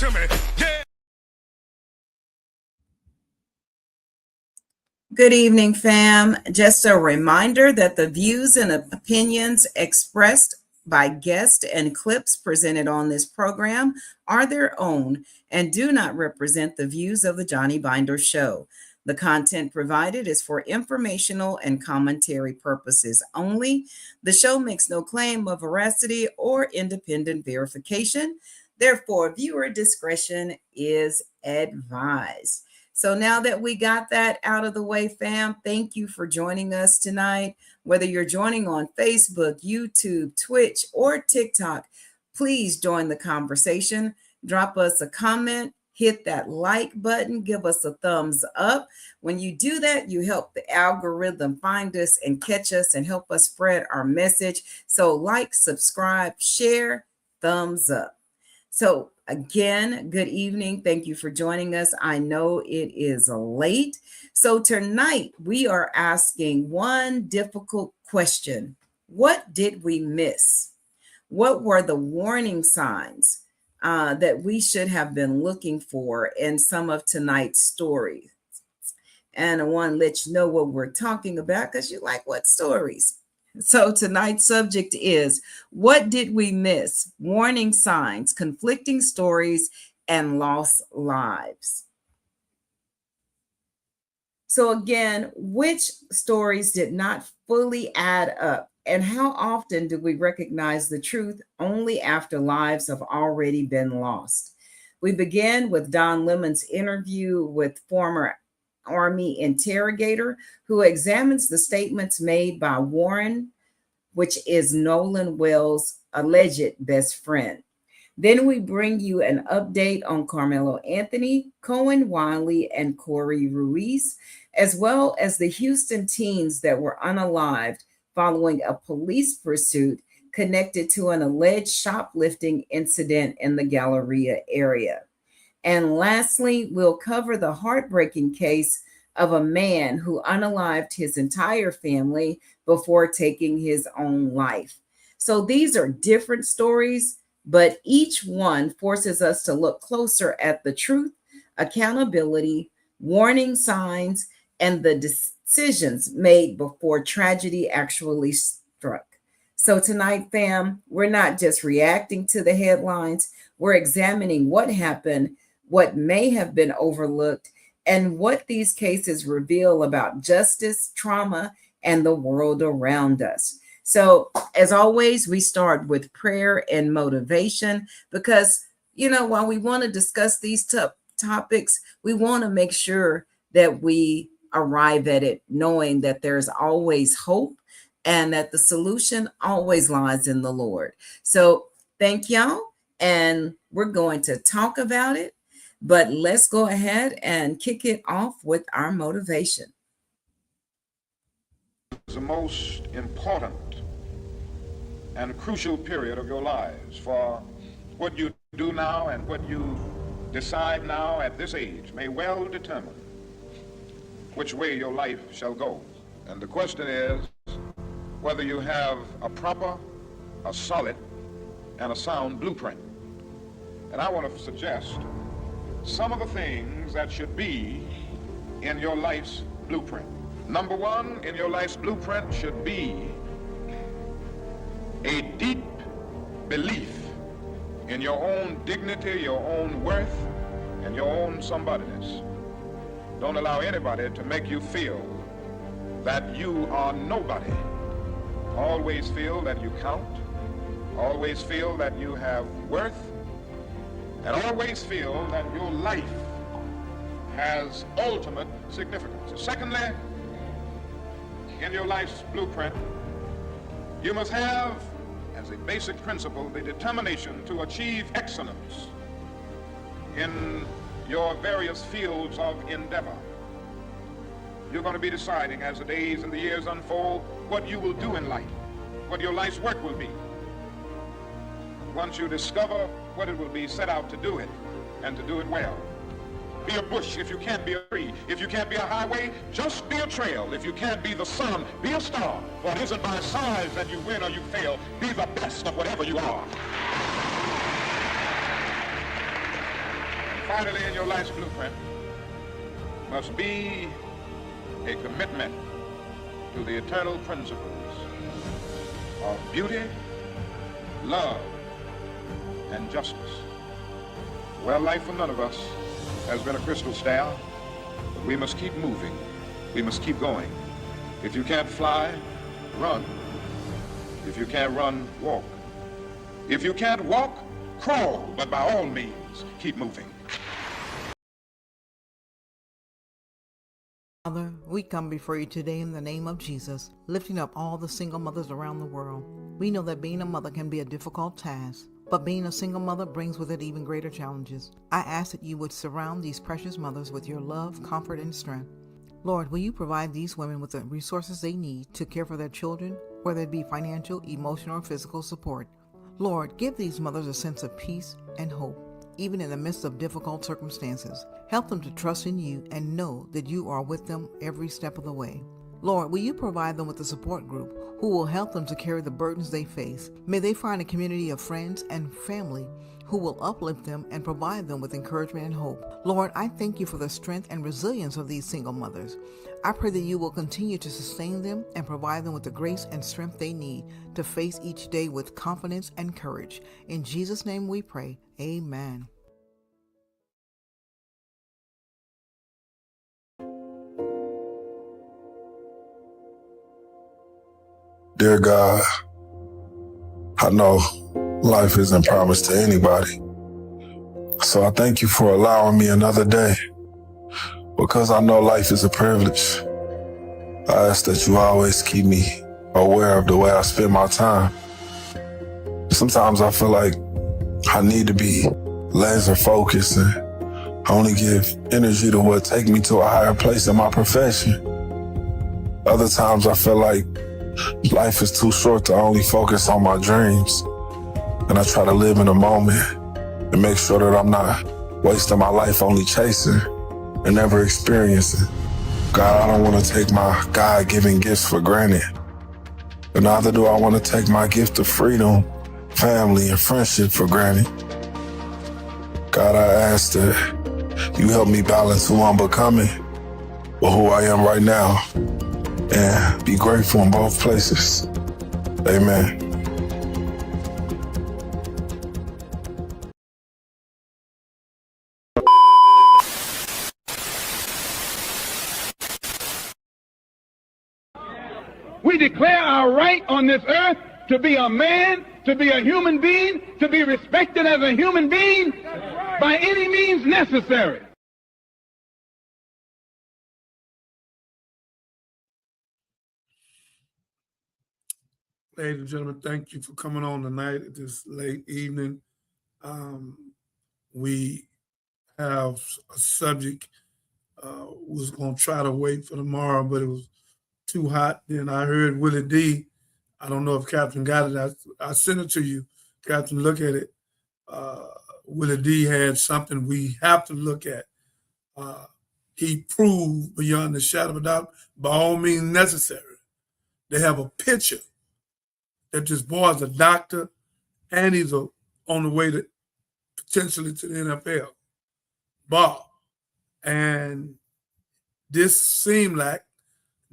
to me. Yeah. Good evening, fam. Just a reminder that the views and opinions expressed by guests and clips presented on this program are their own and do not represent the views of the Johnny Binder Show. The content provided is for informational and commentary purposes only. The show makes no claim of veracity or independent verification. Therefore, viewer discretion is advised. So now that we got that out of the way, fam, thank you for joining us tonight. Whether you're joining on Facebook, YouTube, Twitch, or TikTok, please join the conversation. Drop us a comment, hit that like button, give us a thumbs up. When you do that, you help the algorithm find us and catch us and help us spread our message. So like, subscribe, share, thumbs up. So again, good evening. Thank you for joining us. I know it is late. So tonight we are asking one difficult question. What did we miss? What were the warning signs that we should have been looking for in some of tonight's stories? And I want to let you know what we're talking about because you like what stories. So tonight's subject is, what did we miss? Warning signs, conflicting stories, and lost lives. So again, which stories did not fully add up? And how often do we recognize the truth only after lives have already been lost? We begin with Don Lemon's interview with former Army interrogator who examines the statements made by Warren, which is Nolan Wells' alleged best friend. Then we bring you an update on Karmelo Anthony, Kohen Wiley, and Corey Ruiz, as well as the Houston teens that were unalived following a police pursuit connected to an alleged shoplifting incident in the Galleria area. And lastly, we'll cover the heartbreaking case of a man who unalived his entire family before taking his own life. So these are different stories, but each one forces us to look closer at the truth, accountability, warning signs, and the decisions made before tragedy actually struck. So tonight, fam, we're not just reacting to the headlines, we're examining what happened, what may have been overlooked, and what these cases reveal about justice, trauma, and the world around us. So, as always, we start with prayer and motivation because, while we want to discuss these topics, we want to make sure that we arrive at it knowing that there's always hope and that the solution always lies in the Lord. So, thank y'all, and we're going to talk about it. But let's go ahead and kick it off with our motivation. It's the most important and crucial period of your lives, for what you do now and what you decide now at this age may well determine which way your life shall go. And the question is whether you have a proper, a solid, and a sound blueprint. And I want to suggest some of the things that should be in your life's blueprint. Number one in your life's blueprint should be a deep belief in your own dignity, your own worth, and your own somebodyness. Don't allow anybody to make you feel that you are nobody. Always feel that you count. Always feel that you have worth. And always feel that your life has ultimate significance. Secondly, in your life's blueprint, you must have, as a basic principle, the determination to achieve excellence in your various fields of endeavor. You're going to be deciding as the days and the years unfold what you will do in life, what your life's work will be. Once you discover what it will be, set out to do it, and to do it well. Be a bush if you can't be a tree. If you can't be a highway, just be a trail. If you can't be the sun, be a star. For it isn't by size that you win or you fail. Be the best of whatever you are. vitally in your life's blueprint must be a commitment to the eternal principles of beauty, love, and justice. Well, life for none of us has been a crystal staff, but we must keep moving. We must keep going. If you can't fly, run. If you can't run, walk. If you can't walk, crawl, but by all means, keep moving. Father, we come before you today in the name of Jesus, lifting up all the single mothers around the world. We know that being a mother can be a difficult task, but being a single mother brings with it even greater challenges. I ask that you would surround these precious mothers with your love, comfort, and strength. Lord, will you provide these women with the resources they need to care for their children, whether it be financial, emotional, or physical support. Lord, give these mothers a sense of peace and hope, even in the midst of difficult circumstances. Help them to trust in you and know that you are with them every step of the way. Lord, will you provide them with a support group who will help them to carry the burdens they face? May they find a community of friends and family who will uplift them and provide them with encouragement and hope. Lord, I thank you for the strength and resilience of these single mothers. I pray that you will continue to sustain them and provide them with the grace and strength they need to face each day with confidence and courage. In Jesus' name we pray. Amen. Dear God, I know life isn't promised to anybody. So I thank you for allowing me another day, because I know life is a privilege. I ask that you always keep me aware of the way I spend my time. Sometimes I feel like I need to be laser focused and only give energy to what take me to a higher place in my profession. Other times I feel like life is too short to only focus on my dreams. And I try to live in the moment and make sure that I'm not wasting my life only chasing and never experiencing. God, I don't want to take my God-given gifts for granted. But neither do I want to take my gift of freedom, family, and friendship for granted. God, I ask that you help me balance who I'm becoming with who I am right now, and be grateful in both places. Amen. We declare our right on this earth to be a man, to be a human being, to be respected as a human being by any means necessary. Ladies and gentlemen, thank you for coming on tonight at this late evening. We have a subject. Was going to try to wait for tomorrow, but it was too hot. Then I heard Willie D. I don't know if Captain got it. I sent it to you. Captain, look at it. Willie D had something we have to look at. He proved beyond the shadow of a doubt, by all means necessary. They have a picture that this boy is a doctor and he's on the way to potentially to the NFL. Bob. And this seemed like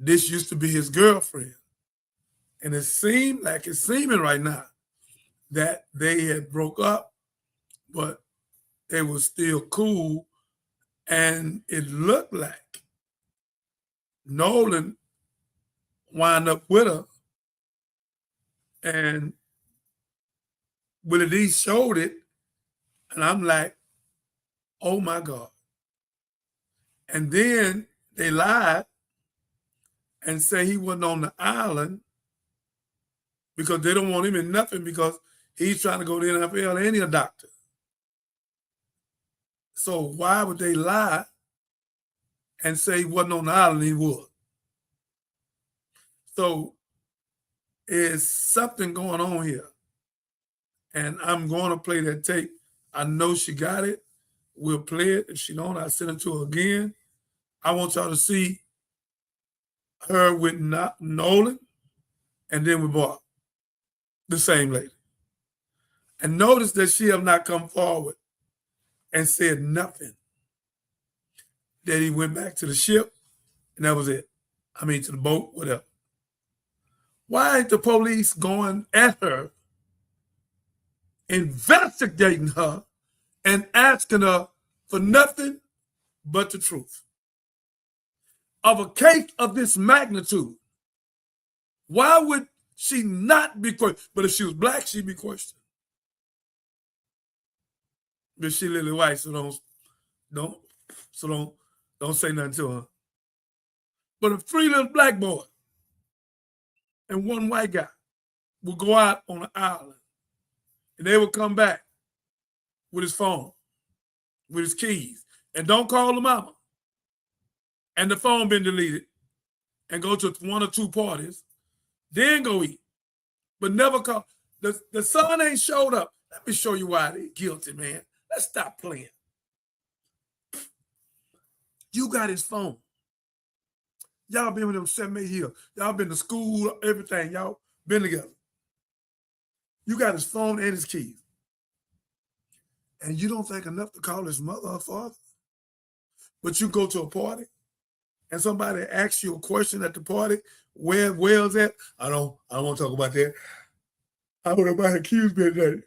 this used to be his girlfriend. And it's seeming right now that they had broke up, but they were still cool. And it looked like Nolan wound up with her, and Willie D showed it, and I'm like, oh my God. And then they lied and say he wasn't on the island because they don't want him in nothing because he's trying to go to the NFL and he's a doctor. So why would they lie and say he wasn't on the island? He was. So there's something going on here. And I'm going to play that tape. I know she got it. We'll play it. If she don't, I'll send it to her again. I want y'all to see her with Nolan and then with Bob, the same lady. And notice that she have not come forward and said nothing. Then he went back to the ship, and that was it. I mean, to the boat, whatever. Why ain't the police going at her, investigating her, and asking her for nothing but the truth? Of a case of this magnitude, why would she not be questioned? But if she was black, she'd be questioned. But she lily white, so don't say nothing to her. But if 3 little black boys and 1 white guy would go out on an island, and they would come back with his phone, with his keys, and don't call the mama, and the phone been deleted, and go to 1 or 2 parties, then go eat, but never call. The son ain't showed up. Let me show you why they guilty, man. Let's stop playing. You got his phone. Y'all been with him 7, 8 years. Y'all been to school, everything. Y'all been together. You got his phone and his keys. And you don't think enough to call his mother or father? But you go to a party and somebody asks you a question at the party, where Wells at? I don't want to talk about that. I want to accuse me of that.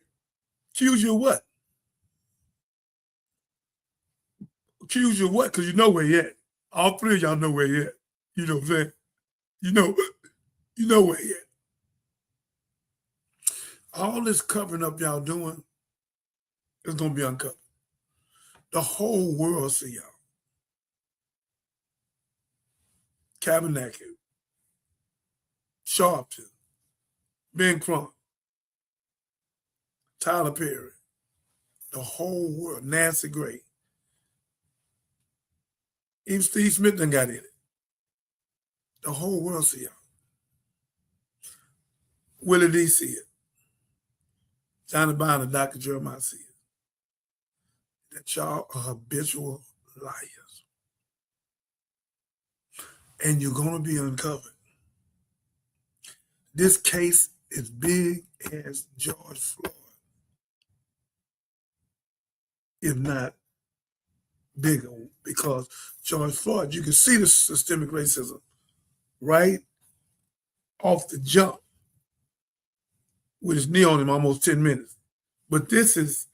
Accuse you of what? Accuse you of what? Because you know where he at. All 3 of y'all know where he at. You know what I'm saying? You know where he at. All this covering up y'all doing is going to be uncovered. The whole world see y'all. Tabernacle, Sharpton, Ben Crump, Tyler Perry, the whole world, Nancy Gray. Even Steve Smith done got in it. The whole world see y'all. Willie D see it. Johnny Bond and Dr. Jeremiah see it. That y'all are habitual liars. And you're going to be uncovered. This case is big as George Floyd, if not bigger, because George Floyd, you can see the systemic racism right off the jump with his knee on him almost 10 minutes. But this is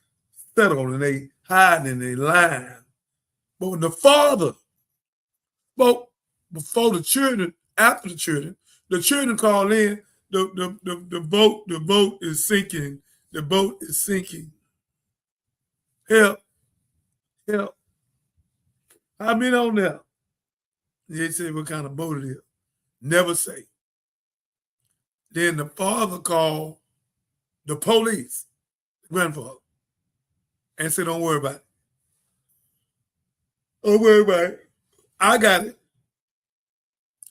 settled and they hide and they lying. But when the father spoke before the children, after the children call in, the boat is sinking. The boat is sinking. Help. I've been on there. They say what kind of boat it is. Never say. Then the father called the police, the grandfather, and said, don't worry about it. Don't worry about it. I got it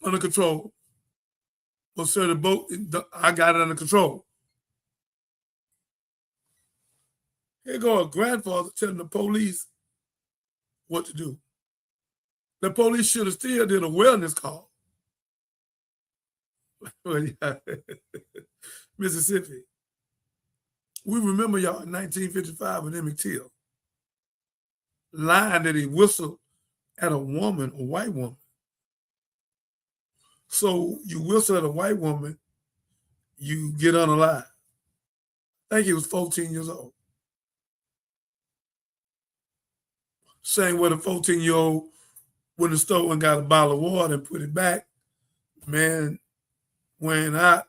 under control. Well, sir, the boat, I got it under control. Here go a grandfather telling the police what to do. The police should have still did a wellness call. Mississippi. We remember y'all in 1955 with Emmett Till lying that he whistled at a woman, a white woman. So you whistle at a white woman, you get unalive. I think he was 14 years old. Same way the 14-year-old went to the store and got a bottle of water and put it back, man went out.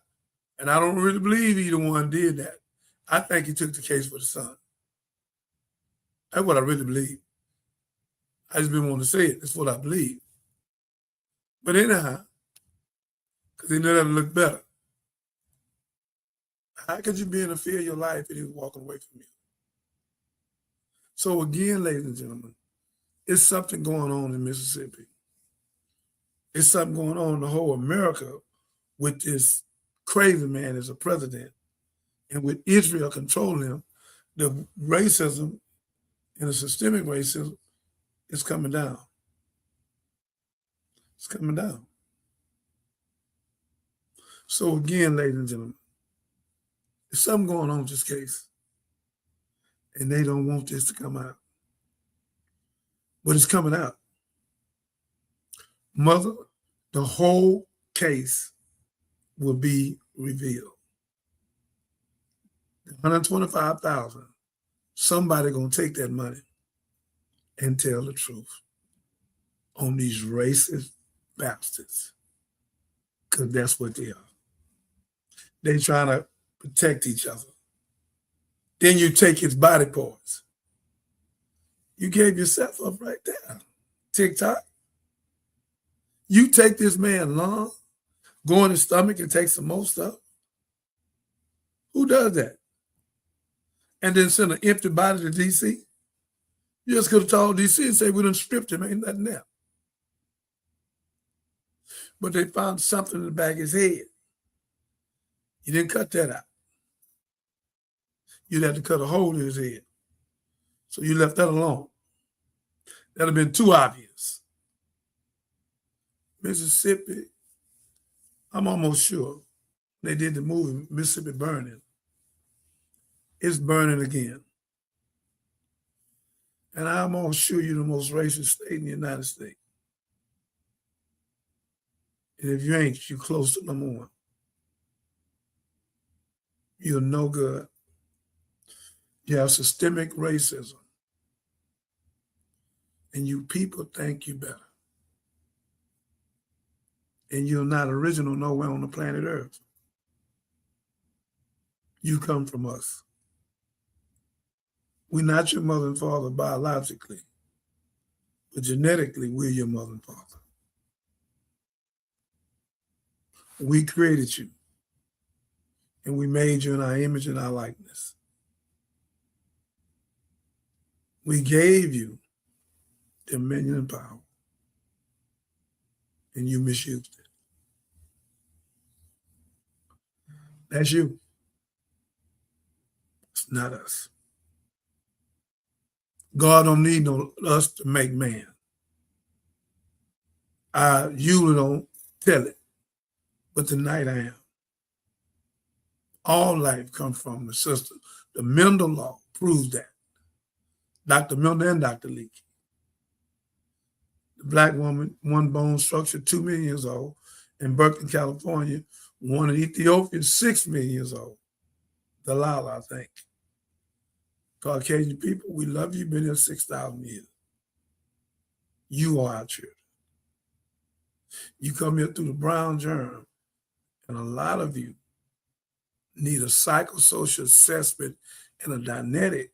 And I don't really believe either one did that. I think he took the case for the son. That's what I really believe. I just been wanting to say it. That's what I believe. But anyhow, because they know that'll look better. How could you be in a fear of your life if he was walking away from you? So again, ladies and gentlemen, it's something going on in Mississippi. It's something going on in the whole America with this crazy man as a president, and with Israel controlling him. The racism and the systemic racism is coming down. It's coming down. So again, ladies and gentlemen, there's something going on with this case, and they don't want this to come out. but it's coming out. Mother, the whole case will be revealed. 125,000. Somebody gonna take that money and tell the truth on these racist bastards, because that's what they are. They trying to protect each other. Then you take his body parts. You gave yourself up right there. TikTok. You take this man's lung, go in his stomach and take some more stuff. Who does that? And then send an empty body to DC? You just could have told DC and say, we done stripped him, ain't nothing there. But they found something in the back of his head. You didn't cut that out. You'd have to cut a hole in his head. So you left that alone. That'd have been too obvious. Mississippi, I'm almost sure they did the movie Mississippi Burning. It's burning again. And I'm almost sure you're the most racist state in the United States. And if you ain't, you're close to number one. You're no good. You have systemic racism. And you people think you better. And you're not original nowhere on the planet Earth. You come from us. We're not your mother and father biologically, but genetically, we're your mother and father. We created you, and we made you in our image and our likeness. We gave you dominion and power, and you misused it. That's you. It's not us. God don't need us to make man. I usually don't tell it, but tonight I am. All life comes from the sister. The Mendel law proves that. Dr. Mendel and Dr. Leakey. The black woman, one bone structure, 2 million years old. In Berkeley, California, one in Ethiopia, 6 million years old. Delilah, I think. Caucasian people, we love you, been here 6,000 years. You are our children. You come here through the brown germ, and a lot of you need a psychosocial assessment and a dianetic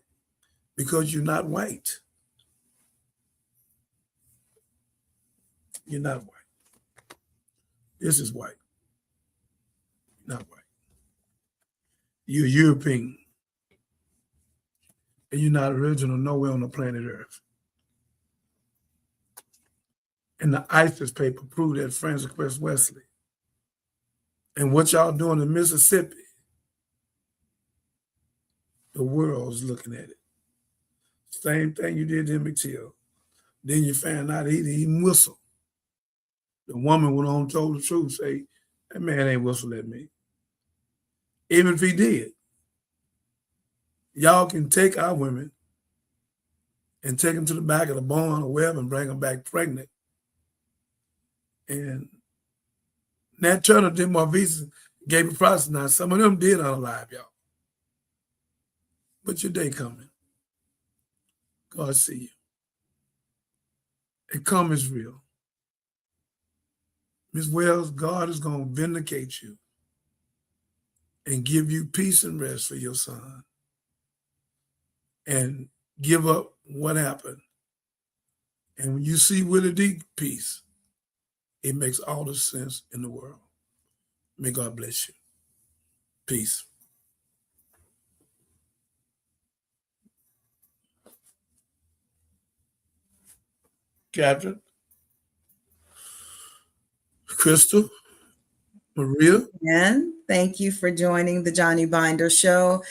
because you're not white. You're not white. This is white. Not white. You're European. And you're not original nowhere on the planet Earth. And the ISIS paper proved that Francis Cress Wesley. And what y'all doing in Mississippi, the world's looking at it. Same thing you did in McTill. Then you found out he didn't even whistle. The woman went on and told the truth, say, that man ain't whistle at me. Even if he did. Y'all can take our women and take them to the back of the barn or wherever and bring them back pregnant. And Nat Turner did more visas, gave a process. Now, some of them did unalive y'all. But your day coming. God see you. And come is real. Ms. Wells, God is going to vindicate you and give you peace and rest for your son. And give up what happened. And when you see Willie D peace, it makes all the sense in the world. May God bless you. Peace. Catherine, Crystal, Maria. And thank you for joining the Johnny Binder Show.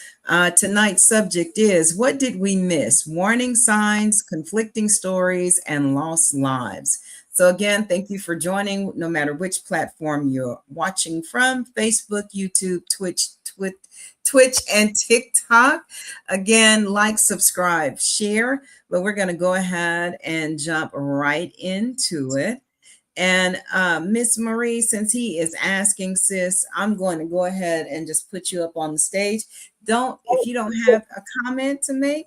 Tonight's subject is, what did we miss? Warning signs, conflicting stories, and lost lives. So again, thank you for joining, no matter which platform you're watching from, Facebook, YouTube, Twitch, Twitch and TikTok. Again, like, subscribe, share. But we're going to go ahead and jump right into it. And Miss Marie, since he is asking, sis, I'm going to go ahead and just put you up on the stage. If you don't have a comment to make,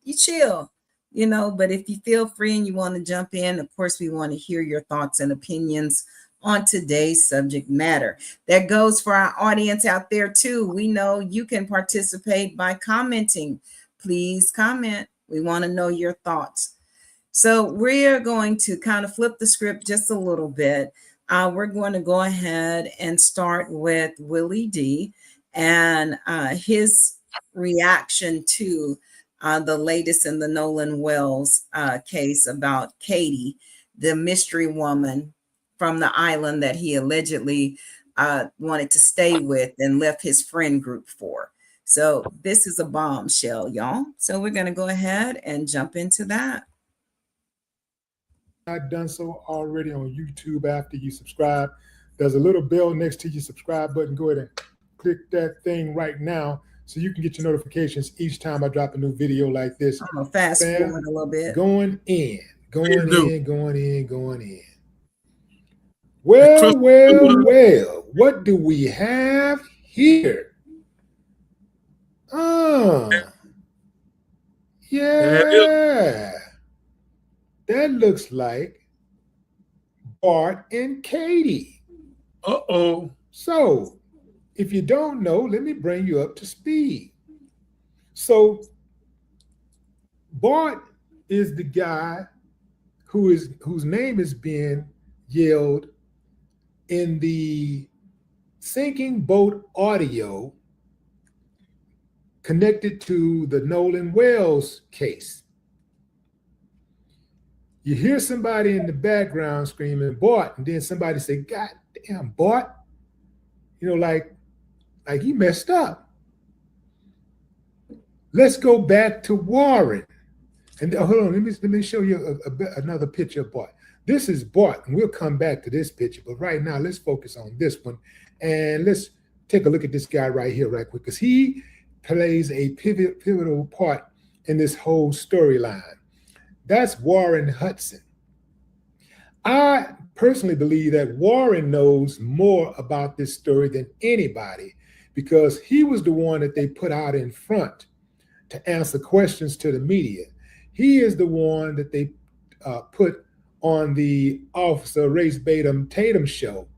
you chill, but if you feel free and you want to jump in, of course, we want to hear your thoughts and opinions on today's subject matter. That goes for our audience out there too. We know you can participate by commenting. Please comment. We want to know your thoughts. So we're going to kind of flip the script just a little bit. We're going to go ahead and start with Willie D and his reaction to the latest in the Nolan Wells case about Katie, the mystery woman from the island that he allegedly wanted to stay with and left his friend group for. So this is a bombshell, y'all. So we're going to go ahead and jump into that. Not done so already on YouTube after you subscribe, there's a little bell next to your subscribe button. Go ahead and click that thing right now so you can get your notifications each time I drop a new video like this. I'm gonna fast forward a little bit. Going in. Well, what do we have here? Yeah. That looks like Bart and Katie. Uh-oh. So, if you don't know, let me bring you up to speed. So, Bart is the guy whose name is being yelled in the sinking boat audio connected to the Nolan Wells case. You hear somebody in the background screaming, Bart, and then somebody say, God damn, Bart. Like he messed up. Let's go back to Warren. And hold on, let me show you another picture of Bart. This is Bart, and we'll come back to this picture. But right now, let's focus on this one. And let's take a look at this guy right here right quick, because he plays a pivotal part in this whole storyline. That's Warren Hudson. I personally believe that Warren knows more about this story than anybody, because he was the one that they put out in front to answer questions to the media. He is the one that they put on the Officer Race Tatum show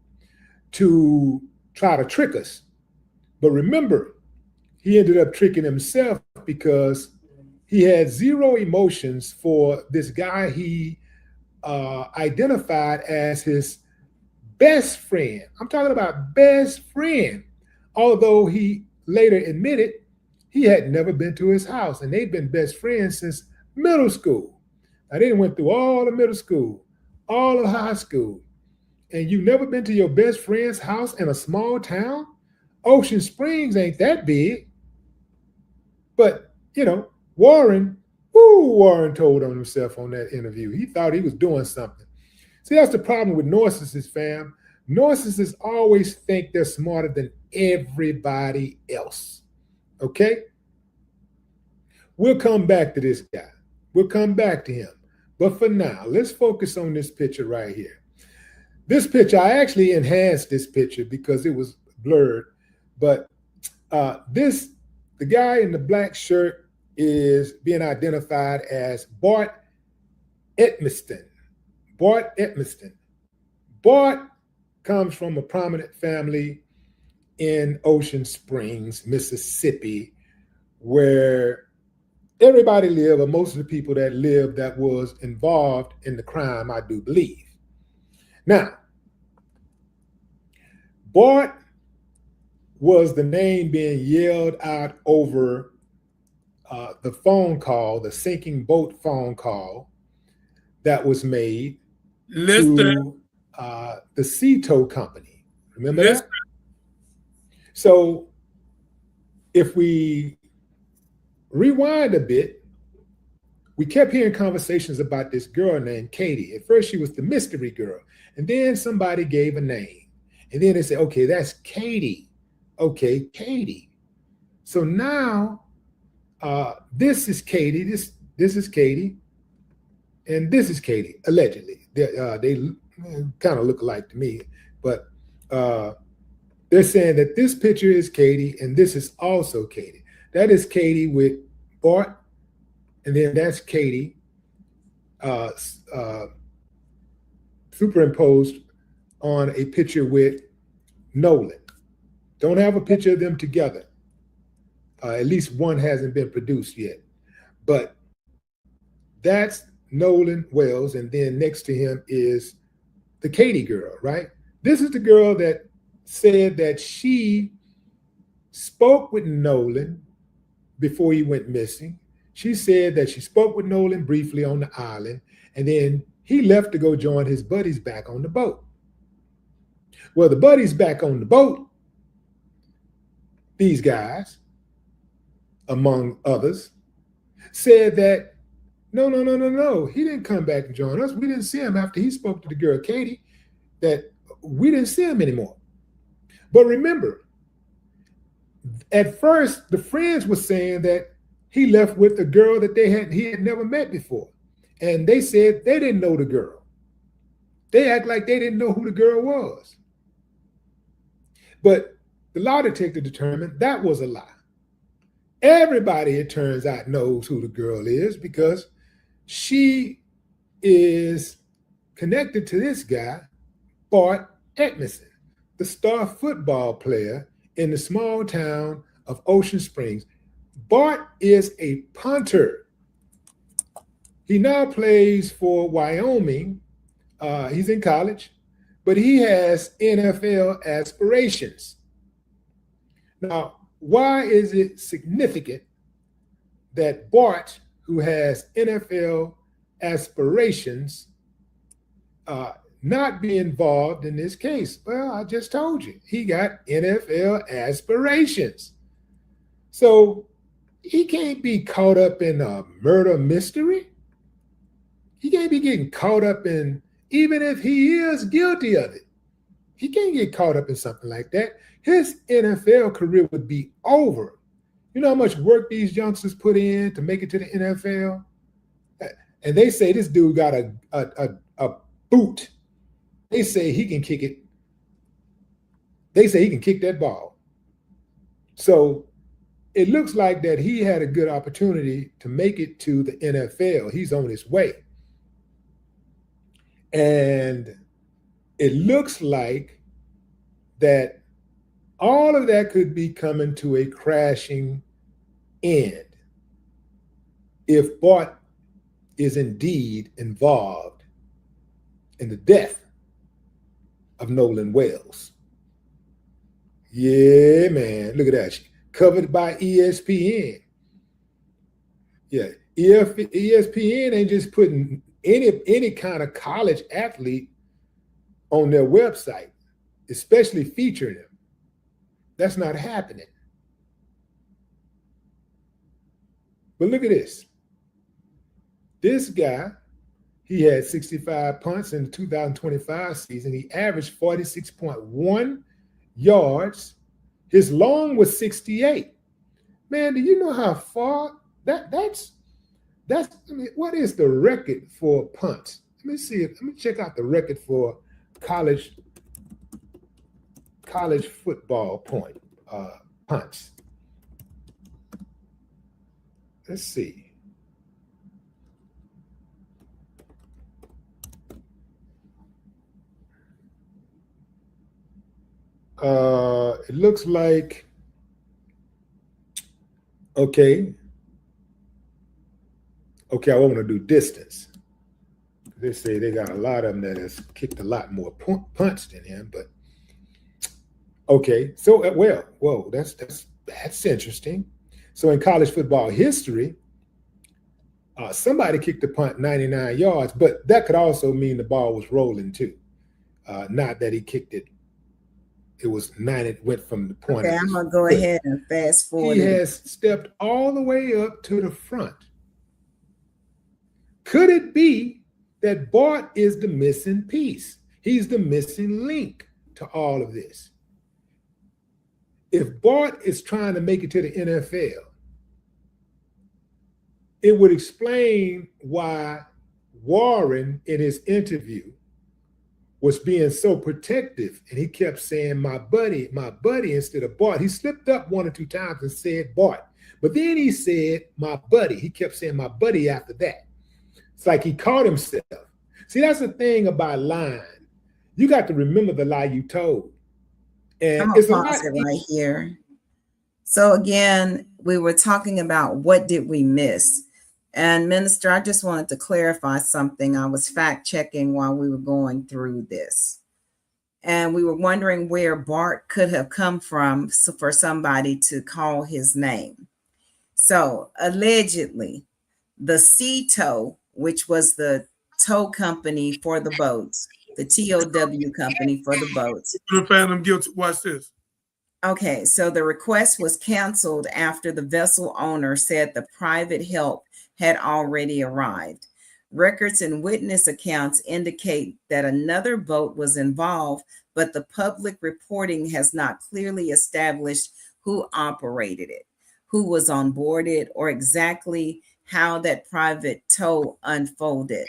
to try to trick us. But remember, he ended up tricking himself because he had zero emotions for this guy he identified as his best friend. I'm talking about best friend. Although he later admitted he had never been to his house, and they'd been best friends since middle school. Now, they went through all of middle school, all of high school, and you've never been to your best friend's house in a small town? Ocean Springs ain't that big. But, Warren told on himself on that interview. He thought he was doing something. See, that's the problem with narcissists, fam. Narcissists always think they're smarter than everybody else. Okay? We'll come back to this guy. We'll come back to him. But for now, let's focus on this picture right here. This picture, I actually enhanced this picture because it was blurred. But the guy in the black shirt is being identified as Bart Edmiston. Bart Edmiston. Bart comes from a prominent family in Ocean Springs, Mississippi, where everybody lived, or most of the people that lived that was involved in the crime, I do believe. Now, Bart was the name being yelled out over the phone call, the sinking boat phone call that was made to the Sea Tow Company. Remember that? So if we rewind a bit, we kept hearing conversations about this girl named Katie. At first, she was the mystery girl. And then somebody gave a name. And then they said, okay, that's Katie. okay, Katie. So now this is Katie. This is Katie, and this is Katie. Allegedly, they kind of look alike to me, but they're saying that this picture is Katie, and this is also Katie. That is Katie with Bart, and then that's Katie superimposed on a picture with Nolan. Don't have a picture of them together. At least one hasn't been produced yet. But that's Nolan Wells, and then next to him is the Katie girl, right? This is the girl that said that she spoke with Nolan before he went missing. She said that she spoke with Nolan briefly on the island, and then he left to go join his buddies back on the boat. Well, the buddies back on the boat, these guys, among others, said that no, he didn't come back and join us. We didn't see him after he spoke to the girl Katie, that we didn't see him anymore. But remember, at first, the friends were saying that he left with a girl that he had never met before. And they said they didn't know the girl. They act like they didn't know who the girl was. But the lie detector determined that was a lie. Everybody, it turns out, knows who the girl is because she is connected to this guy, Bart Edmondson, the star football player in the small town of Ocean Springs. Bart is a punter. He now plays for Wyoming. He's in college, but he has NFL aspirations. Now, why is it significant that Bart, who has NFL aspirations, not be involved in this case? Well, I just told you, he got NFL aspirations. So he can't be caught up in a murder mystery. He can't be getting caught up in, even if he is guilty of it, he can't get caught up in something like that. His NFL career would be over. You know how much work these youngsters put in to make it to the NFL? And they say this dude got a boot. They say he can kick it. They say he can kick that ball. So it looks like that he had a good opportunity to make it to the NFL. He's on his way. And it looks like that all of that could be coming to a crashing end if Bart is indeed involved in the death of Nolan Wells. Yeah, man, look at that. Covered by ESPN. Yeah, ESPN ain't just putting any kind of college athlete on their website, especially featuring them. That's not happening. But look at this. This guy, he had 65 punts in the 2025 season. He averaged 46.1 yards. His long was 68. Man, do you know how far that's I mean, what is the record for punts? Let me check out the record for college football punts. Let's see. It looks like, okay, I want to do distance. They say they got a lot of them that has kicked a lot more punts than him, but okay. So, whoa, that's interesting. So in college football history, somebody kicked a punt 99 yards, but that could also mean the ball was rolling too. Not that he kicked it. It was 9. It went from the point. Okay, I'm gonna go ahead and fast forward. He has stepped all the way up to the front. Could it be that Bart is the missing piece? He's the missing link to all of this. if Bart is trying to make it to the NFL, it would explain why Warren in his interview was being so protective, and he kept saying my buddy instead of Bart. He slipped up 1 or 2 times and said Bart, but then he said my buddy. He kept saying my buddy after that. It's like he caught himself. See, that's the thing about lying. You got to remember the lie you told. And I'm gonna pause it right here. So again, we were talking about what did we miss? And Minister, I just wanted to clarify something. I was fact checking while we were going through this. And we were wondering where Bart could have come from for somebody to call his name. So allegedly, the Sea Tow, which was the tow company for the boats, the TOW company for the boats. You found them guilty. Watch this. Okay, so the request was canceled after the vessel owner said the private help had already arrived. Records and witness accounts indicate that another boat was involved, but the public reporting has not clearly established who operated it, who was on board it, or exactly how that private tow unfolded.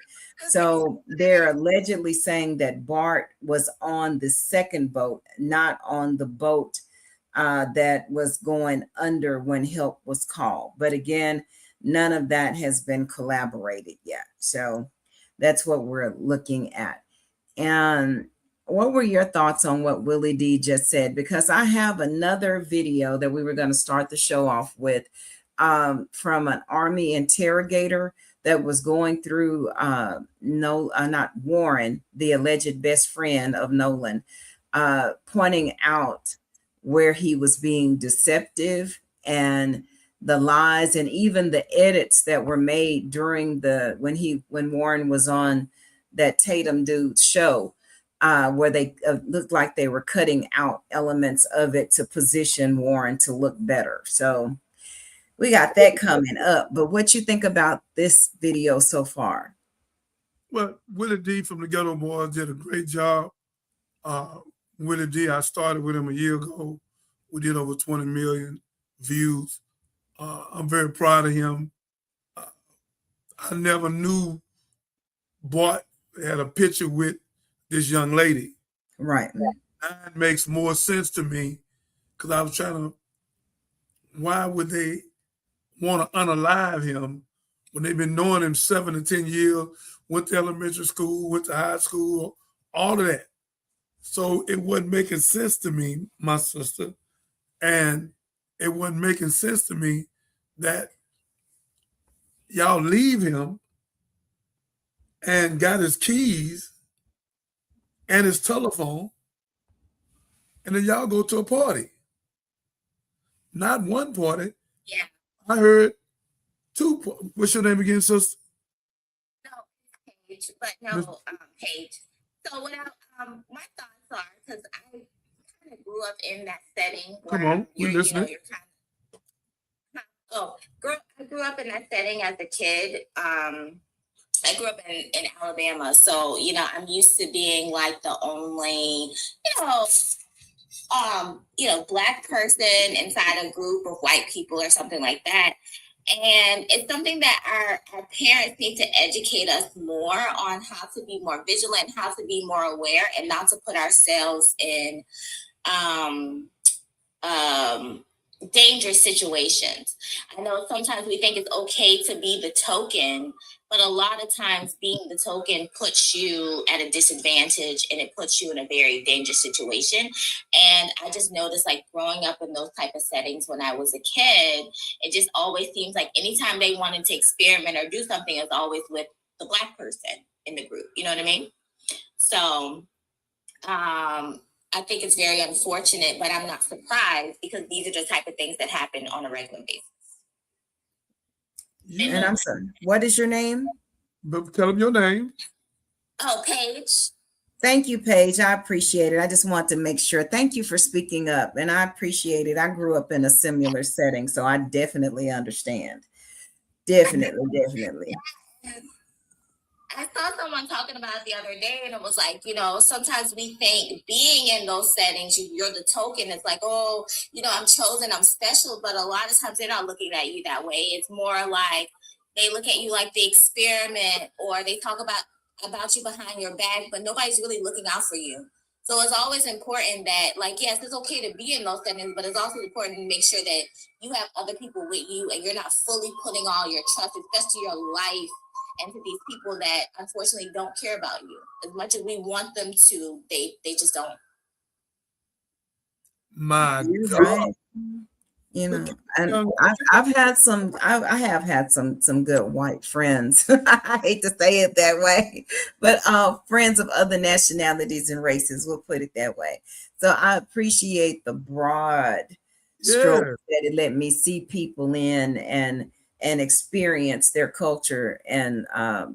So they're allegedly saying that Bart was on the second boat, not on the boat that was going under when help was called. But again, none of that has been collaborated yet. So that's what we're looking at. And what were your thoughts on what Willie D just said? Because I have another video that we were going to start the show off with from an Army interrogator that was going through not Warren, the alleged best friend of Nolan, pointing out where he was being deceptive and the lies and even the edits that were made during when Warren was on that Tatum dude's show, where they looked like they were cutting out elements of it to position Warren to look better. So we got that coming up. But what you think about this video so far? Well, Willie D from the Ghetto Boys did a great job. Willie D, I started with him a year ago. We did over 20 million views. I'm very proud of him. I never knew Bart had a picture with this young lady. Right. That makes more sense to me because I was trying to, why would they want to unalive him when they've been knowing him 7 to 10 years, went to elementary school, went to high school, all of that. So it wasn't making sense to me, my sister, and it wasn't making sense to me that y'all leave him and got his keys and his telephone, and then y'all go to a party. Not one party. Yeah. I heard 2. What's your name again, sister? No, Paige, but no, Paige. So what my thoughts are, because I kind of grew up in that setting. Come on, we're listening. I grew up in that setting as a kid. I grew up in Alabama, so I'm used to being like the only, Black person inside a group of white people or something like that. And it's something that our parents need to educate us more on, how to be more vigilant, how to be more aware, and not to put ourselves in dangerous situations. I know sometimes we think it's okay to be the token, but a lot of times being the token puts you at a disadvantage and it puts you in a very dangerous situation. And I just noticed, like, growing up in those type of settings when I was a kid, it just always seems like anytime they wanted to experiment or do something, it's always with the Black person in the group. You know what I mean? So I think it's very unfortunate, but I'm not surprised because these are the type of things that happen on a regular basis. Yeah. And I'm sorry, what is your name? Tell them your name. Oh, Paige. Thank you, Paige. I appreciate it. I just want to make sure. Thank you for speaking up, and I appreciate it. I grew up in a similar setting, so I definitely understand. Definitely. I saw saw someone talking about it the other day, and it was like, sometimes we think being in those settings, you're the token. It's like, oh, I'm chosen, I'm special. But a lot of times they're not looking at you that way. It's more like they look at you like the experiment, or they talk about you behind your back, but nobody's really looking out for you. So it's always important that, like, yes, it's okay to be in those settings, but it's also important to make sure that you have other people with you and you're not fully putting all your trust, especially your life, into these people that unfortunately don't care about you as much as we want them to. They just don't. My God. Right. And I've had some, I have had some good white friends. I hate to say it that way, but friends of other nationalities and races, we'll put it that way. So I appreciate the broad stroke that it let me see people in and experience their culture and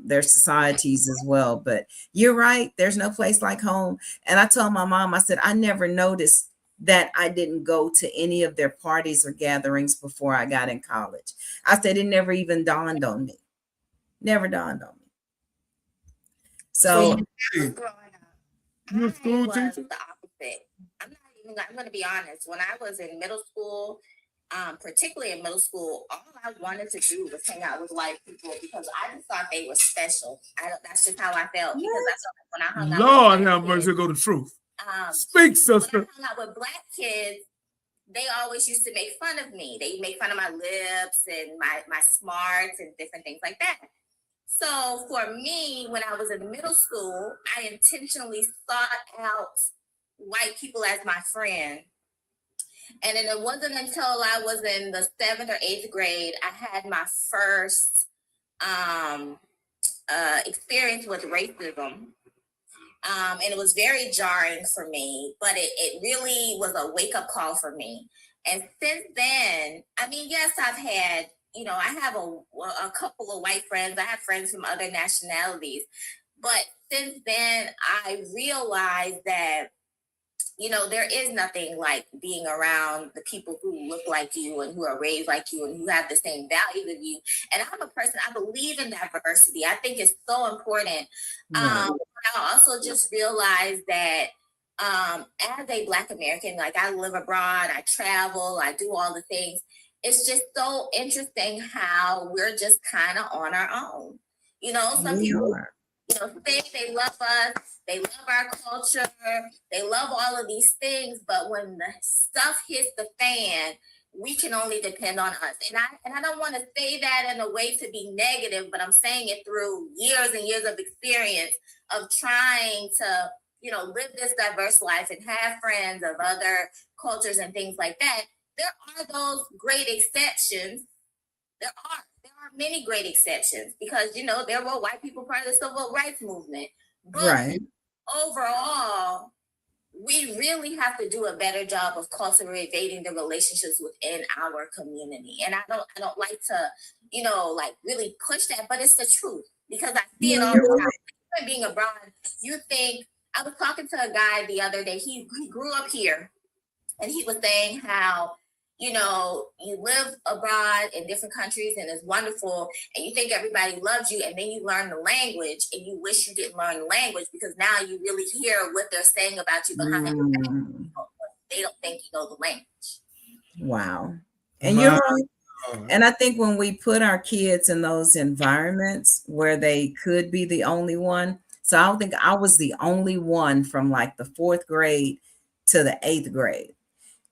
their societies as well. But you're right, there's no place like home. And I told my mom, I said, I never noticed that I didn't go to any of their parties or gatherings before I got in college. I said it never even dawned on me. Never dawned on me. So you a school teacher? The opposite. I'm going to be honest. When I was in middle school, particularly in middle school, all I wanted to do was hang out with white people because I just thought they were special. That's just how I felt. Because I felt like when I hung out Lord with have mercy, go to truth. Speak, sister. When I hung out with black kids, they always used to make fun of me. They make fun of my lips and my smarts and different things like that. So for me, when I was in middle school, I intentionally sought out white people as my friend. And then it wasn't until I was in the 7th or 8th grade, I had my first experience with racism. And it was very jarring for me, but it really was a wake-up call for me. And since then, I mean, yes, I've had, I have a couple of white friends. I have friends from other nationalities. But since then, I realized that, there is nothing like being around the people who look like you and who are raised like you and who have the same values as you. And I'm a person, I believe in diversity. I think it's so important. I also just realized that as a Black American, like I live abroad, I travel, I do all the things. It's just so interesting how we're just kind of on our own. Some people, say they love us, they love our culture, they love all of these things, but when the stuff hits the fan, we can only depend on us. And I don't want to say that in a way to be negative, but I'm saying it through years and years of experience of trying to, live this diverse life and have friends of other cultures and things like that. There are those great exceptions. There are many great exceptions because, there were white people part of the civil rights movement. But overall, we really have to do a better job of cultivating the relationships within our community. And I don't like to, really push that, but it's the truth because I see it all the time. Being abroad, you think, I was talking to a guy the other day, he grew up here, and he was saying how, you live abroad in different countries and it's wonderful and you think everybody loves you, and then you learn the language and you wish you didn't learn the language because now you really hear what they're saying about you behind your back. They don't think you know the language. Wow. And you're right. And I think when we put our kids in those environments where they could be the only one, so I don't think I was the only one from like the 4th grade to the 8th grade.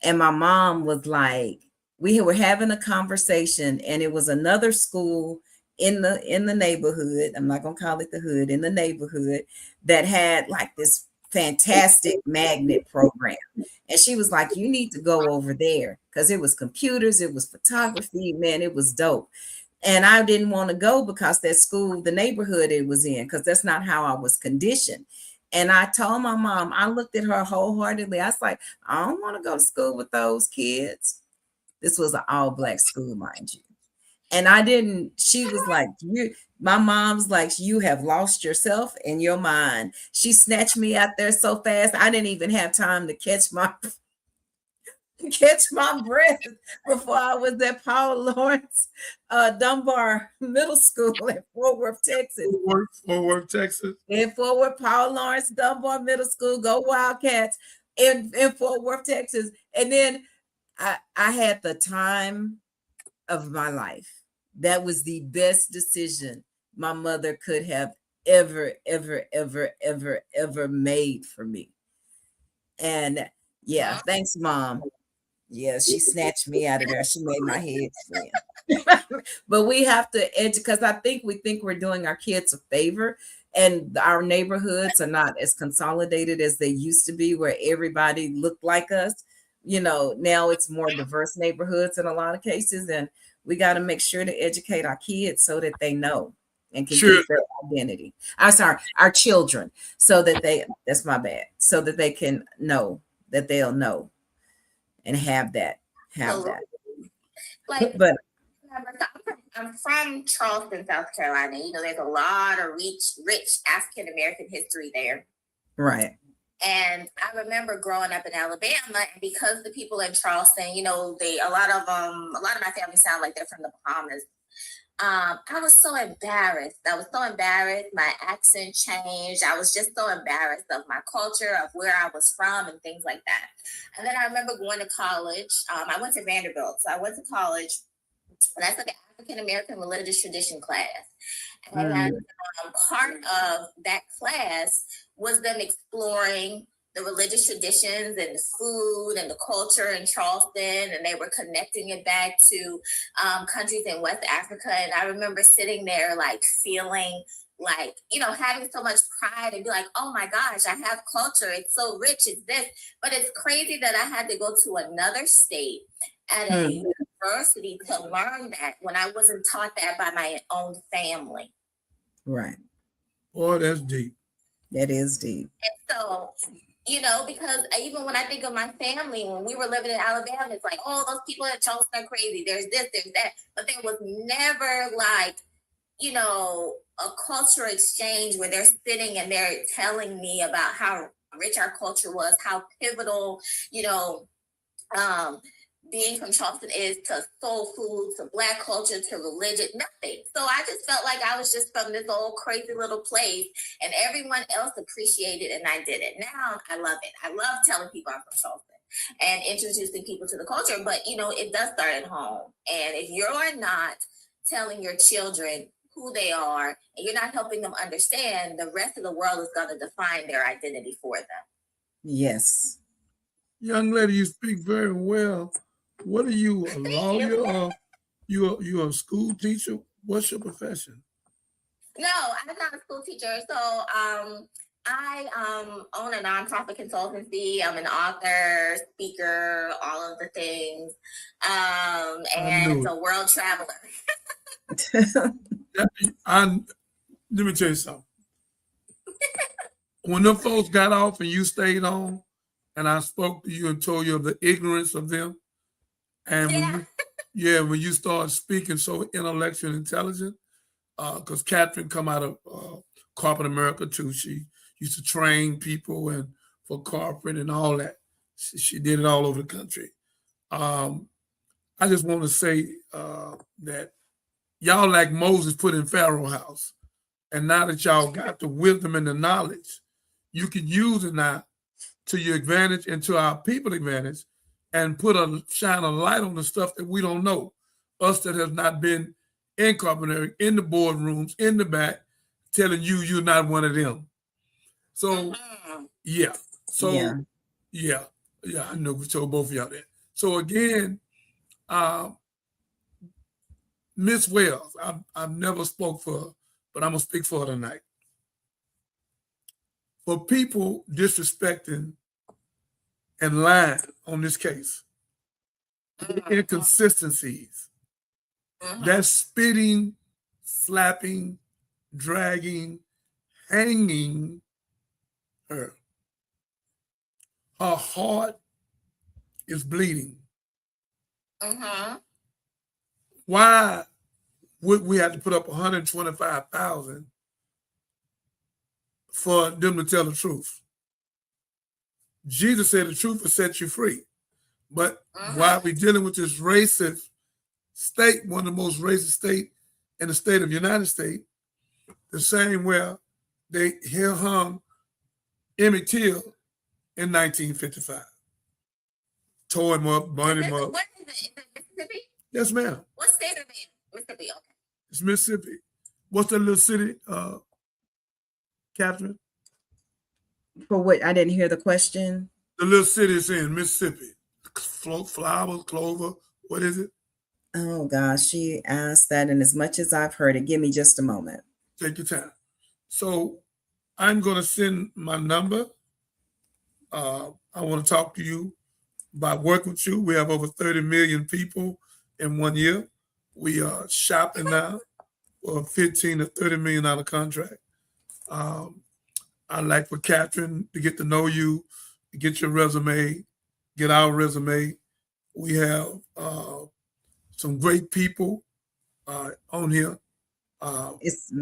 And my mom was like, we were having a conversation, and it was another school in the neighborhood. I'm not gonna call it the hood, in the neighborhood that had like this fantastic magnet program. And she was like, you need to go over there because it was computers, it was photography, man, it was dope. And I didn't want to go because that school, the neighborhood it was in, because that's not how I was conditioned. And I told my mom, I looked at her wholeheartedly. I was like, I don't want to go to school with those kids. This was an all-Black school, mind you. And I didn't, she was like, my mom's like, you have lost yourself in your mind. She snatched me out there so fast, I didn't even have time to catch my catch my breath before I was at Paul Lawrence Dunbar Middle School in Fort Worth, Texas. Fort Worth, Texas. In Fort Worth, Paul Lawrence Dunbar Middle School, go Wildcats in Fort Worth, Texas. And then I had the time of my life. That was the best decision my mother could have ever made for me. And yeah, thanks, Mom. Yeah, she snatched me out of there. She made my head swim. But we have to edge, because I think we're doing our kids a favor, and our neighborhoods are not as consolidated as they used to be, where everybody looked like us. You know, now it's more diverse neighborhoods in a lot of cases, and we got to make sure to educate our kids so that they know and can keep their identity. I'm sorry, our children, so that that's my bad, so that they can know, that they'll know and have that. Like, but I'm from Charleston, South Carolina. You know, there's a lot of rich African American history there. Right. And I remember growing up in Alabama, and because the people in Charleston, you know, a lot of my family sound like they're from the Bahamas. I was so embarrassed. My accent changed. I was just so embarrassed of my culture, of where I was from, and things like that. And then I remember going to college. I went to Vanderbilt, so I went to college, and I took an African American religious tradition class. And part of that class was them exploring the religious traditions and the food and the culture in Charleston, and they were connecting it back to countries in West Africa. And I remember sitting there like feeling like, you know, having so much pride and be like, oh my gosh, I have culture. It's so rich. It's this. But it's crazy that I had to go to another state at a university to learn that when I wasn't taught that by my own family. Right. Boy, that's deep. That is deep. And so, you know, because even when I think of my family, when we were living in Alabama, it's like, oh, those people at Charleston are crazy. There's this, there's that. But there was never like, you know, a cultural exchange where they're sitting and they're telling me about how rich our culture was, how pivotal, you know, being from Charleston is to soul food, to Black culture, to religion, nothing. So I just felt like I was just from this old crazy little place, and everyone else appreciated, and I did it. Now I love it. I love telling people I'm from Charleston and introducing people to the culture. But, you know, it does start at home. And if you're not telling your children who they are, and you're not helping them understand, the rest of the world is going to define their identity for them. Yes. Young lady, you speak very well. What are you, a lawyer, or you a school teacher? What's your profession? No, I'm not a school teacher. So I own a nonprofit consultancy. I'm an author, speaker, all of the things, and it's a world traveler. Let me tell you something. When them folks got off and you stayed on, and I spoke to you and told you of the ignorance of them, and when you start speaking so intellectual and intelligent, because Catherine come out of corporate America too. She used to train people and for corporate and all that. She did it all over the country. I just want to say that y'all like Moses put in Pharaoh's house. And now that y'all got the wisdom and the knowledge, you can use it now to your advantage and to our people's advantage, and shine a light on the stuff that we don't know. Us that have not been in corporate, in the boardrooms, in the back, telling you you're not one of them. So, I know we told both of y'all that. So again, Miss Wells, I've never spoke for her, but I'm gonna speak for her tonight. For people disrespecting and lying on this case, inconsistencies, that's spitting, slapping, dragging, hanging her. Her heart is bleeding. Why would we have to put up $125,000 for them to tell the truth? Jesus said the truth will set you free. But while we're dealing with this racist state, one of the most racist state in the state of the United States, the same where they hung Emmett Till in 1955. Tore him up, burned him up. What is it? Is it Mississippi? Yes, ma'am. What state are they in? Mississippi, okay. It's Mississippi. What's that little city, Catherine? For what? I didn't hear the question. The little city is in Mississippi. Flowers, clover. What is it? Oh gosh, she asked that, and as much as I've heard it, give me just a moment. Take your time. So I'm going to send my number. I want to talk to you about working with you. We have over 30 million people in 1 year. We are shopping now for a $15 to $30 million contract. I'd like for Catherine to get to know you, to get your resume, get our resume. We have some great people on here. It's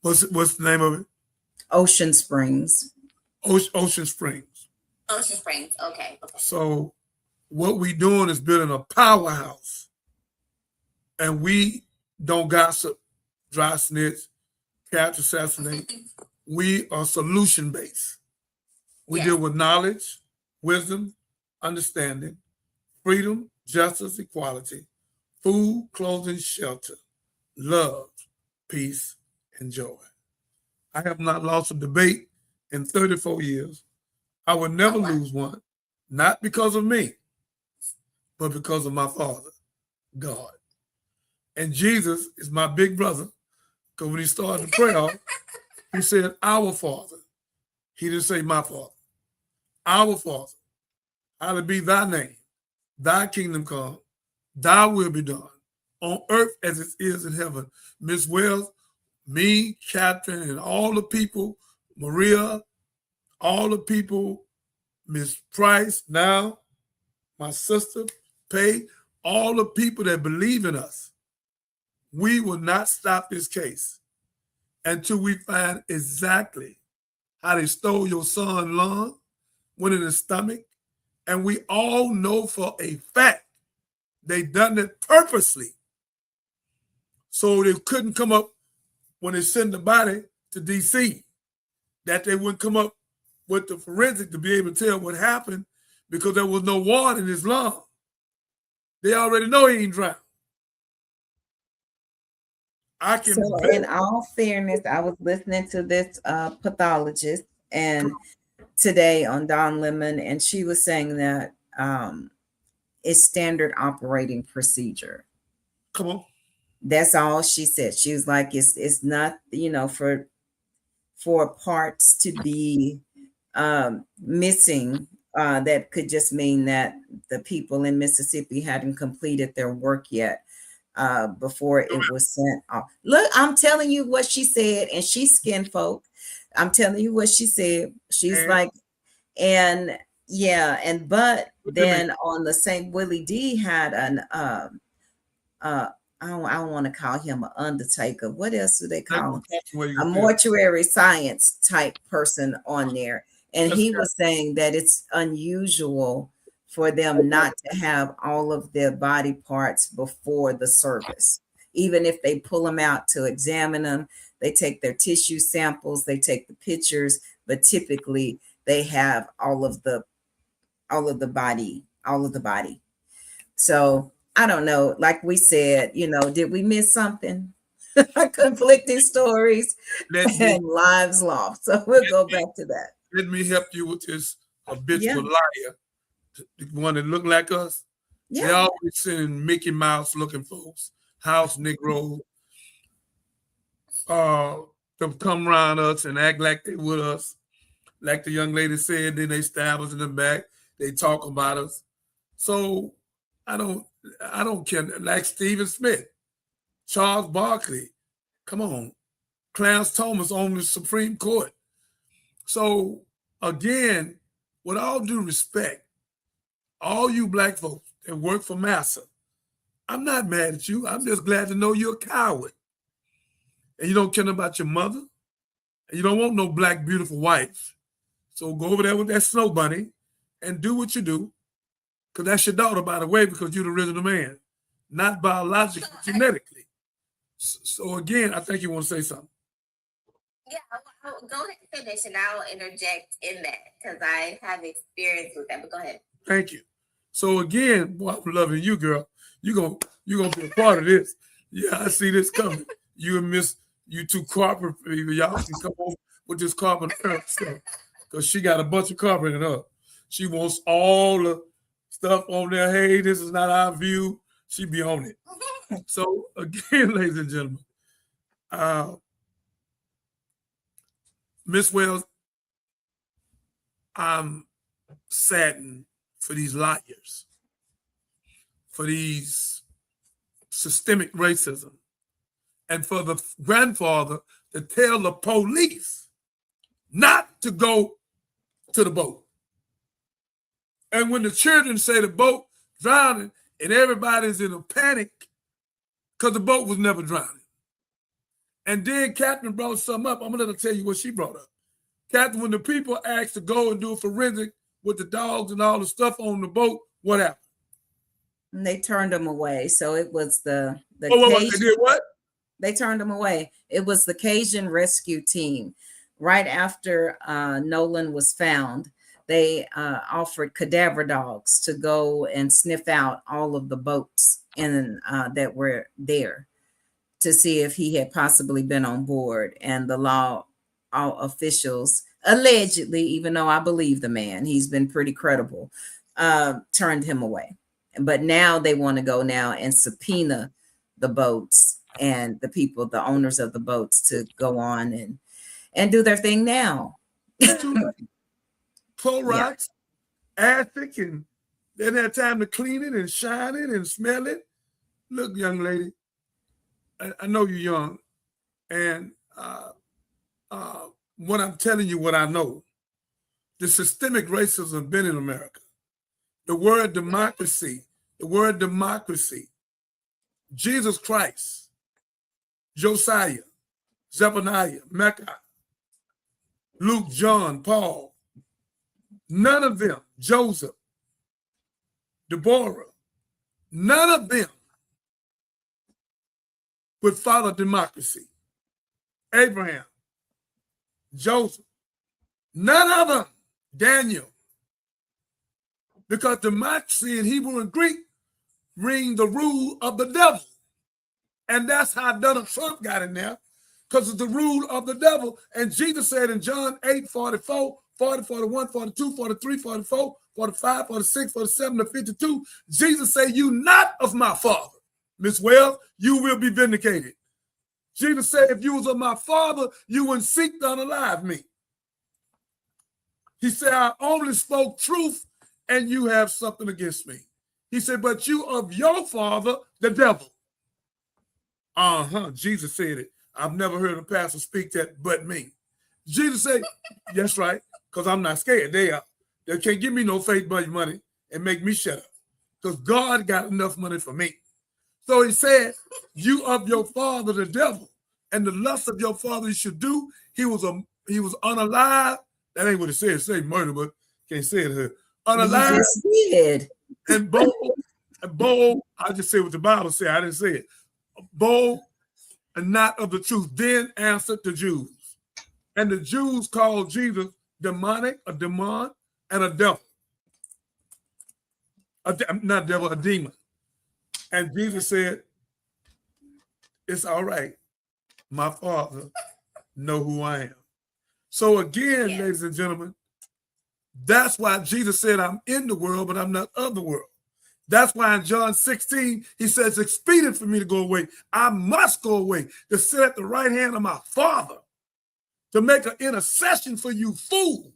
What's the name of it? Ocean Springs. Ocean Springs. Ocean Springs, okay. So what we doing is building a powerhouse. And we don't gossip, dry snitch, character assassinate. We are solution-based. We deal with knowledge, wisdom, understanding, freedom, justice, equality, food, clothing, shelter, love, peace, and joy. I have not lost a debate in 34 years. I will never lose one, not because of me, but because of my Father, God. And Jesus is my big brother, because when he started the prayer, he said, our Father. He didn't say my Father. Our Father, hallowed be thy name, thy kingdom come, thy will be done, on earth as it is in heaven. Miss Wells, me, Catherine, and all the people, Maria, all the people, Miss Price, now, my sister, Pay, all the people that believe in us, we will not stop this case until we find exactly how they stole your son's lung, went in his stomach, and we all know for a fact they done it purposely. So they couldn't come up when they send the body to DC, that they wouldn't come up with the forensic to be able to tell what happened because there was no water in his lung. They already know he ain't drowned. So in all fairness, I was listening to this pathologist and today on Don Lemon, and she was saying that it's standard operating procedure. Come on. That's all she said. She was like, it's not, for parts to be missing, that could just mean that the people in Mississippi hadn't completed their work yet. Before it was sent off. Look, I'm telling you what she said, and she's skin folk. I'm telling you what she said. She's like, and yeah, and but then on the same, Willie D had an I don't want to call him an undertaker. What else do they call him? A mortuary science type person on there. And he was saying that it's unusual for them not to have all of their body parts before the service. Even if they pull them out to examine them, they take their tissue samples, they take the pictures, but typically they have all of the body. So I don't know, like we said, did we miss something? Conflicting stories and lives lost. So we'll go back to that. Let me help you with this habitual liar. The one that look like us, they always sending Mickey Mouse looking folks, house Negro, to come around us and act like they with us. Like the young lady said, then they stab us in the back. They talk about us. So I don't care. Like Stephen Smith, Charles Barkley, come on, Clarence Thomas on the Supreme Court. So again, with all due respect, all you black folks that work for massa, I'm not mad at you. I'm just glad to know you're a coward. And you don't care about your mother. And you don't want no black, beautiful wife. So go over there with that snow bunny and do what you do. Because that's your daughter, by the way, because you're the original man, not biologically, genetically. So again, I think you want to say something. Yeah, I'll go ahead and finish, and I'll interject in that because I have experience with that. But go ahead. Thank you. So again, boy, I'm loving you, girl. You're gonna be a part of this. Yeah, I see this coming. You and you two carpet people, y'all can come over with this carpet stuff. Because she got a bunch of carpet in her. She wants all the stuff on there. Hey, this is not our view. She be on it. So again, ladies and gentlemen, Miss Wells, I'm saddened for these liars, for these systemic racism, and for the grandfather to tell the police not to go to the boat. And when the children say the boat drowning and everybody's in a panic because the boat was never drowning. And then Catherine brought something up. I'm going to let her tell you what she brought up. Catherine, when the people asked to go and do a forensic with the dogs and all the stuff on the boat, what happened? And they turned them away. So it was the they Cajun, did what? They turned them away. It was the Cajun rescue team. Right after Nolan was found, they offered cadaver dogs to go and sniff out all of the boats that were there to see if he had possibly been on board. And the law officials, allegedly, even though I believe the man, he's been pretty credible, turned him away. But now they want to go now and subpoena the boats and the people, the owners of the boats, to go on and do their thing now. Clorox, Attic, and they didn't have time to clean it and shine it and smell it. Look, young lady, I know you're young, and what I'm telling you, what I know, the systemic racism has been in America. The word democracy, Jesus Christ, Josiah, Zephaniah, Mecca, Luke, John, Paul, none of them, Joseph, Deborah, none of them would follow democracy. Abraham, Joseph, none of them, Daniel, because democracy in Hebrew and Greek mean the rule of the devil. And that's how Donald Trump got in there, because it's the rule of the devil. And Jesus said in John 8:44, 40, 41, 42, 43, 44, 45, 46, 47 to 52, Jesus said, "You not of my Father, Miss Wells, you will be vindicated." Jesus said, if you was of my Father, you wouldn't seek to unalive me. He said, I only spoke truth and you have something against me. He said, but you of your father, the devil. Jesus said it. I've never heard a pastor speak that but me. Jesus said, that's right, because I'm not scared. They can't give me no faith money and make me shut up, because God got enough money for me. So he said, you of your father, the devil, and the lust of your father you should do. He was unalive. That ain't what it says. Say murder, but can't say it here. Unalive. You just did. And bold. I just say what the Bible said. I didn't say it. Bold and not of the truth. Then answered the Jews. And the Jews called Jesus demonic, a demon, and a devil. Not devil, a demon. And Jesus said, it's all right. My Father know who I am. So again, ladies and gentlemen, that's why Jesus said, I'm in the world, but I'm not of the world. That's why in John 16, he says, it's expedient for me to go away. I must go away to sit at the right hand of my Father to make an intercession for you fools.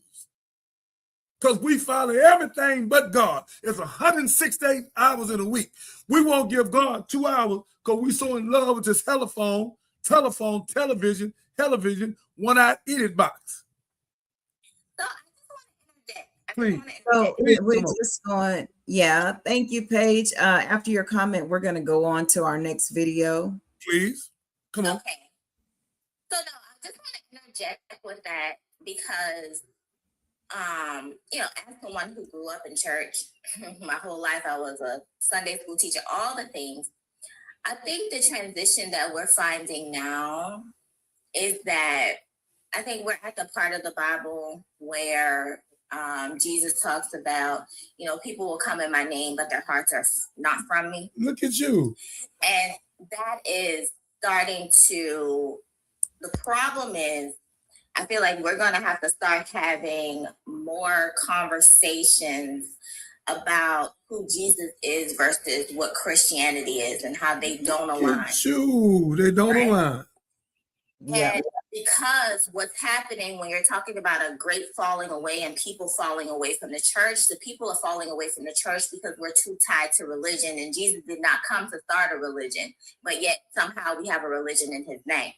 Because we follow everything but God. It's 168 hours in a week. We won't give God 2 hours because we're so in love with this television, one-eyed idiot box. So I just want to interject. Please. So we're just going, thank you, Paige. After your comment, we're going to go on to our next video. Please, come on. Okay. So no, I just want to interject with that because as someone who grew up in church, my whole life I was a Sunday school teacher, all the things. I think the transition that we're finding now is that I think we're at the part of the Bible where Jesus talks about, people will come in my name, but their hearts are not from me. Look at you. And that is starting to, the problem is, I feel like we're going to have to start having more conversations about who Jesus is versus what Christianity is and how they don't align. They don't align. Yeah. And because what's happening when you're talking about a great falling away and people falling away from the church, the people are falling away from the church because we're too tied to religion, and Jesus did not come to start a religion, but yet somehow we have a religion in his name.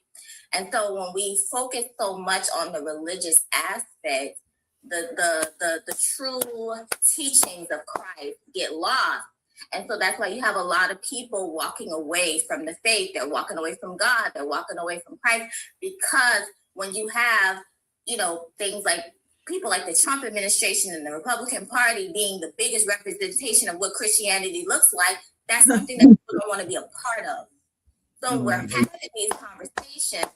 And so when we focus so much on the religious aspect, the true teachings of Christ get lost. And so that's why you have a lot of people walking away from the faith. They're walking away from God. They're walking away from Christ, because when you have, things like people like the Trump administration and the Republican Party being the biggest representation of what Christianity looks like, that's something that people don't want to be a part of. So we're having these conversations.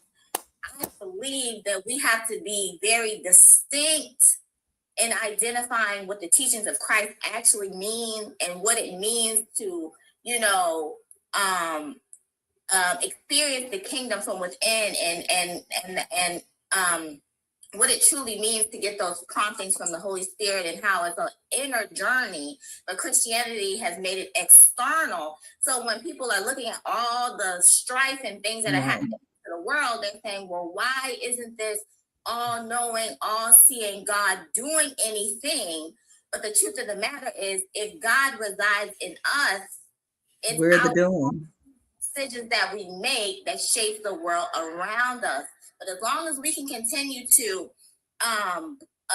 I believe that we have to be very distinct in identifying what the teachings of Christ actually mean and what it means to, experience the kingdom from within, and what it truly means to get those promptings from the Holy Spirit, and how it's an inner journey. But Christianity has made it external. So when people are looking at all the strife and things that are happening in the world, they're saying, well, why isn't this all-knowing, all-seeing God doing anything? But the truth of the matter is, if God resides in us, it's We're the our doing decisions that we make that shape the world around us. But as long as we can continue to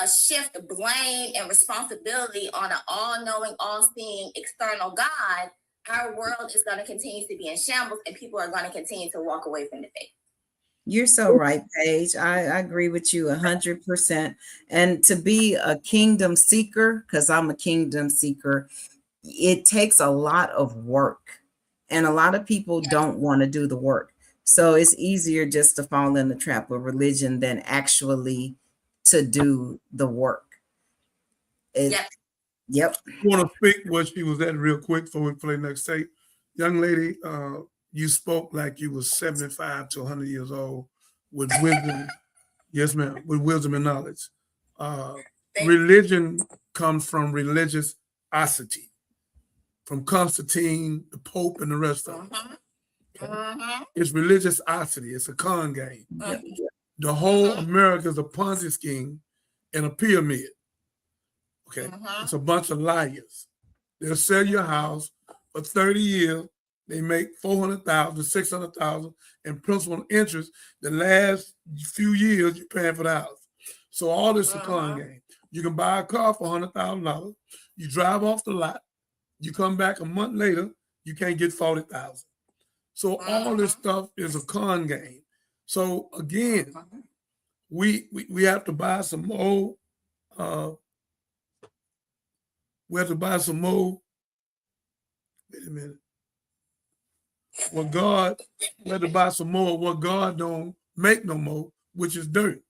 shift blame and responsibility on an all-knowing, all-seeing external God, our world is going to continue to be in shambles, and people are going to continue to walk away from the faith. You're so right, Paige. I agree with you 100%. And to be a kingdom seeker, because I'm a kingdom seeker, it takes a lot of work. And a lot of people don't want to do the work. So it's easier just to fall in the trap of religion than actually to do the work. Yep. I want to speak what she was at real quick before we play next tape. Young lady, you spoke like you was 75 to 100 years old with wisdom. Yes, ma'am, with wisdom and knowledge. Religion comes from religiosity, from Constantine, the Pope, and the rest of them. It's religiosity. It's a con game. The whole America is a Ponzi scheme and a pyramid. Okay, it's a bunch of liars. They'll sell your house for 30 years. They make $400,000, $600,000 in principal and interest. The last few years you're paying for the house. So all this is a con game. You can buy a car for $100,000. You drive off the lot. You come back a month later, you can't get $40,000. So all this stuff is a con game. So again, we have to buy some more. We have to buy some more. Wait a minute. We have to buy some more of what God don't make no more, which is dirt.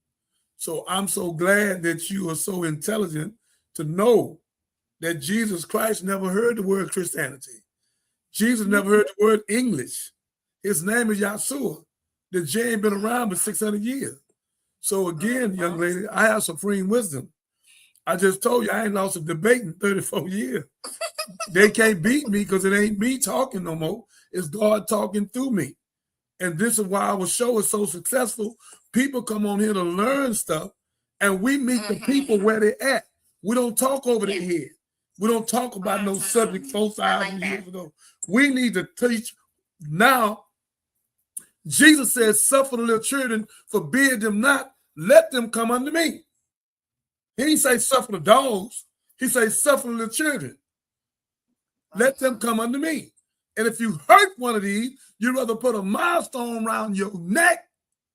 So I'm so glad that you are so intelligent to know that Jesus Christ never heard the word Christianity. Jesus never heard the word English. His name is Yahshua. The J ain't been around for 600 years. So again, young lady, I have supreme wisdom. I just told you I ain't lost a debate in 34 years. They can't beat me because it ain't me talking no more. It's God talking through me. And this is why our show is so successful. People come on here to learn stuff, and we meet the people where they're at. We don't talk over their head. We don't talk about no subject 4,000 years ago. We need to teach now. Jesus says, suffer the little children, forbid them not, let them come unto me. He didn't say suffer the dogs. He says suffer the little children. Let them come unto me. And if you hurt one of these, you'd rather put a milestone around your neck,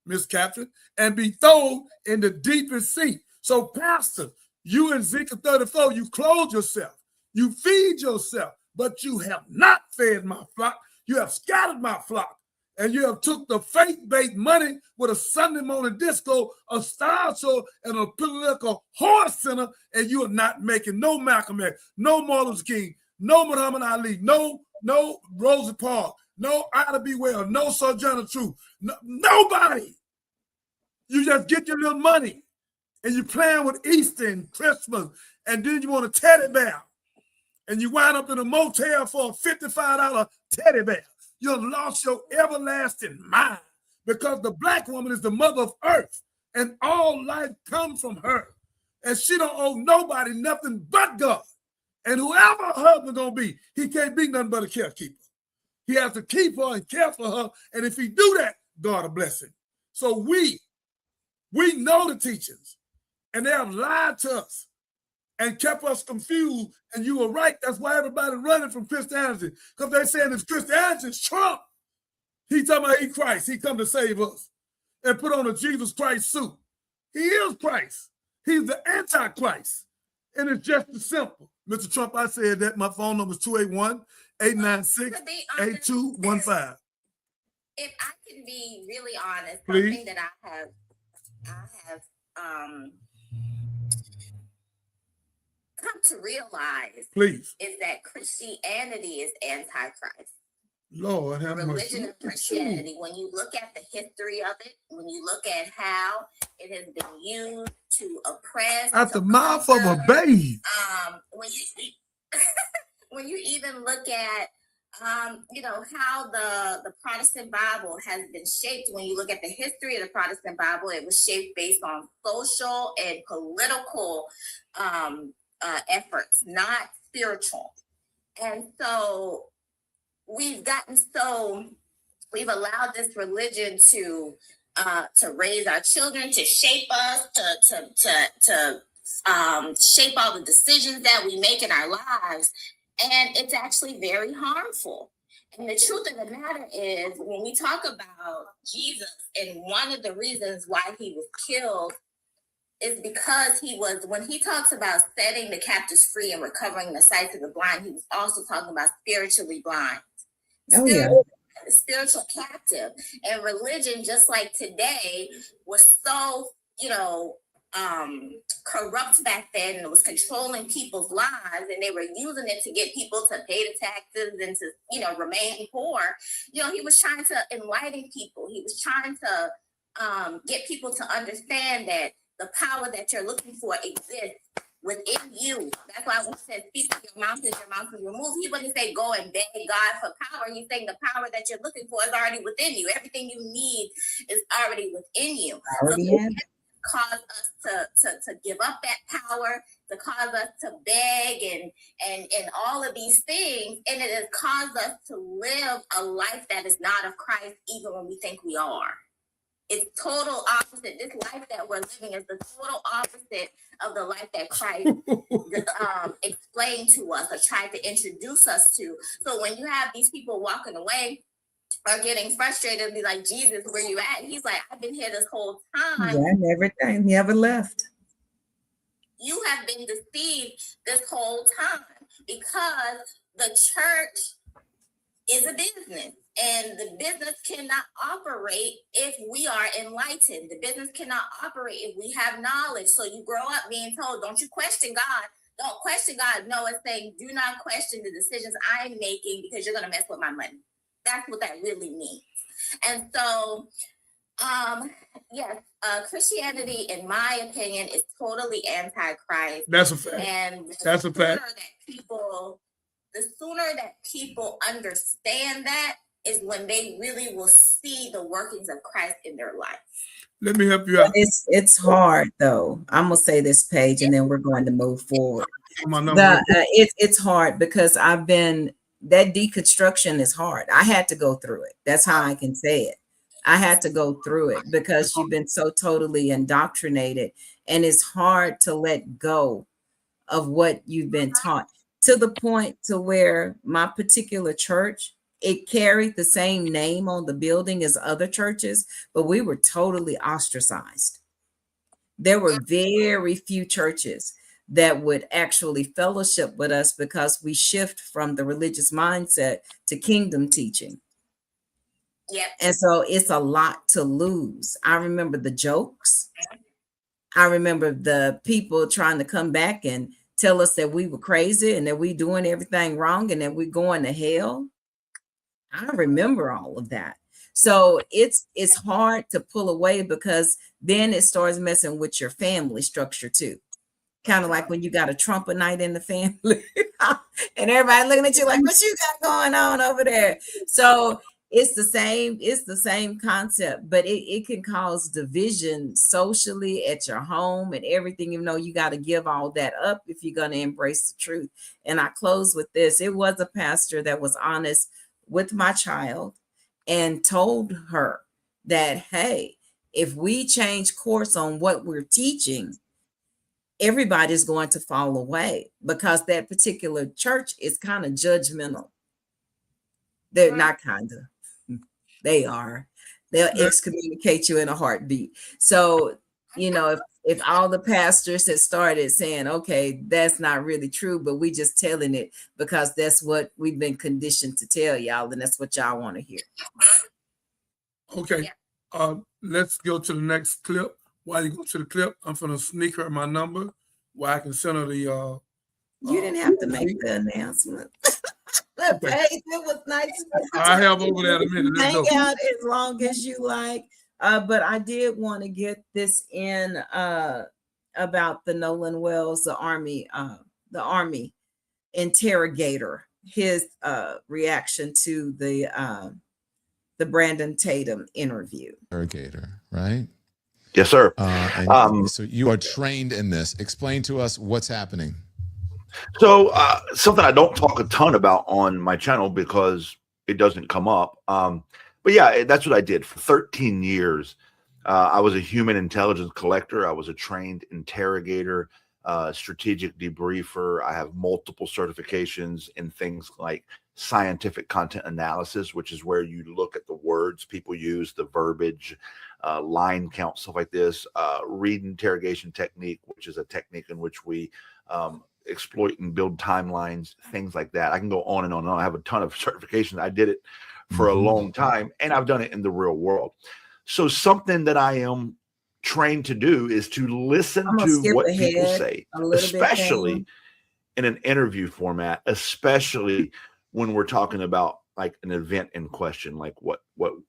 Miss Catherine, and be thrown in the deepest sea. So, Pastor, You in Ezekiel 34, you clothe yourself, you feed yourself, but you have not fed my flock. You have scattered my flock, and you have took the faith-based money with a Sunday morning disco, a star show, and a political horse center, and you are not making no Malcolm X, no Martin Luther King, no Muhammad Ali, no Rosa Parks, no Ida B. Well, no Sojourner Truth, nobody. You just get your little money, and you're playing with Easter and Christmas, and then you want a teddy bear, and you wind up in a motel for a $55 teddy bear. You have lost your everlasting mind, because the black woman is the mother of earth, and all life comes from her, and she don't owe nobody nothing but God. And whoever her husband gonna be, he can't be nothing but a carekeeper. He has to keep her and care for her, and if he do that, God will bless him. So we know the teachings, and they have lied to us and kept us confused. And you were right. That's why everybody running from Christianity, because they're saying if Christianity is Trump, he talking about he Christ. He come to save us and put on a Jesus Christ suit. He is Christ. He's the Antichrist. And it's just as simple. Mr. Trump, I said that. My phone number is 281-896-8215. If I can be really honest, Please. something that I have come to realize, Please, is that Christianity is antichrist. Lord have mercy. Religion of Christianity, when you look at the history of it, when you look at how it has been used to oppress, At the mouth of a babe. When you even look at how the Protestant Bible has been shaped. When you look at the history of the Protestant Bible, it was shaped based on social and political efforts, not spiritual. And so we've allowed this religion to raise our children, to shape us, to shape all the decisions that we make in our lives. And it's actually very harmful. And the truth of the matter is, when we talk about Jesus, and one of the reasons why he was killed is because when he talks about setting the captives free and recovering the sight of the blind, he was also talking about spiritually blind. Spiritual captive. And religion, just like today, was so, corrupt back then, and it was controlling people's lives, and they were using it to get people to pay the taxes and to, remain poor. He was trying to enlighten people. He was trying to get people to understand that the power that you're looking for exists within you. That's why when he said, speak to your mountains removed. He wouldn't say go and beg God for power. He's saying the power that you're looking for is already within you. Everything you need is already within you. Cause us to give up that power, to cause us to beg and all of these things, and it has caused us to live a life that is not of Christ, even when we think we are. It's total opposite. This life that we're living is the total opposite of the life that Christ explained to us or tried to introduce us to. So when you have these people walking away or getting frustrated and be like, Jesus, where you at? He's like, I've been here this whole time. Yeah, never left. You have been deceived this whole time, because the church is a business, and the business cannot operate if we are enlightened. The business cannot operate if we have knowledge. So you grow up being told, don't you question God. Don't question God. No, it's saying, do not question the decisions I'm making, because you're going to mess with my money. That's what that really means. And so, Christianity, in my opinion, is totally anti-Christ. That's a fact. And that's a fact. The sooner that people understand that is when they really will see the workings of Christ in their life. Let me help you out. It's hard, though. I'm gonna say this, Paige, and then we're going to move forward. It's hard because that deconstruction is hard. I had to go through it. That's how I can say it. I had to go through it because you've been so totally indoctrinated, and it's hard to let go of what you've been taught, to the point to where my particular church, it carried the same name on the building as other churches, but we were totally ostracized. There were very few churches that would actually fellowship with us, because we shift from the religious mindset to kingdom teaching. Yep. And so it's a lot to lose. I remember the jokes. I remember the people trying to come back and tell us that we were crazy and that we doing everything wrong and that we're going to hell. I remember all of that. So it's hard to pull away, because then it starts messing with your family structure too. Kind of like when you got a trumpet night in the family and everybody looking at you like, what you got going on over there? So it's the same concept, but it can cause division socially at your home and everything, even though you got to give all that up if you're going to embrace the truth. And I close with this. It was a pastor that was honest with my child and told her that, hey, if we change course on what we're teaching, everybody's going to fall away, because that particular church is kind of judgmental. They're not kind of. They are. They'll excommunicate you in a heartbeat. So, if all the pastors had started saying, okay, that's not really true, but we just telling it because that's what we've been conditioned to tell y'all, and that's what y'all want to hear. Okay. Let's go to the next clip. While you go to the clip, I'm going to sneak her my number where I can send her the... You didn't have to make the announcement. Okay. It was nice. I have over there in a minute. Let's Hang go. out as long as you like. But I did want to get this in about the Nolan Wells, the Army interrogator, his reaction to the Brandon Tatum interview. Interrogator, right? Yes, sir. So you are trained in this. Explain to us what's happening. So something I don't talk a ton about on my channel because it doesn't come up. But yeah, that's what I did for 13 years. I was a human intelligence collector. I was a trained interrogator, strategic debriefer. I have multiple certifications in things like scientific content analysis, which is where you look at the words people use, the verbiage, line count, stuff like this. Read interrogation technique, which is a technique in which we exploit and build timelines, things like that. I can go on and on and on. I have a ton of certifications. I did it for a long time, and I've done it in the real world. So something that I am trained to do is to listen to what people say, especially in an interview format, especially when we're talking about like an event in question, like what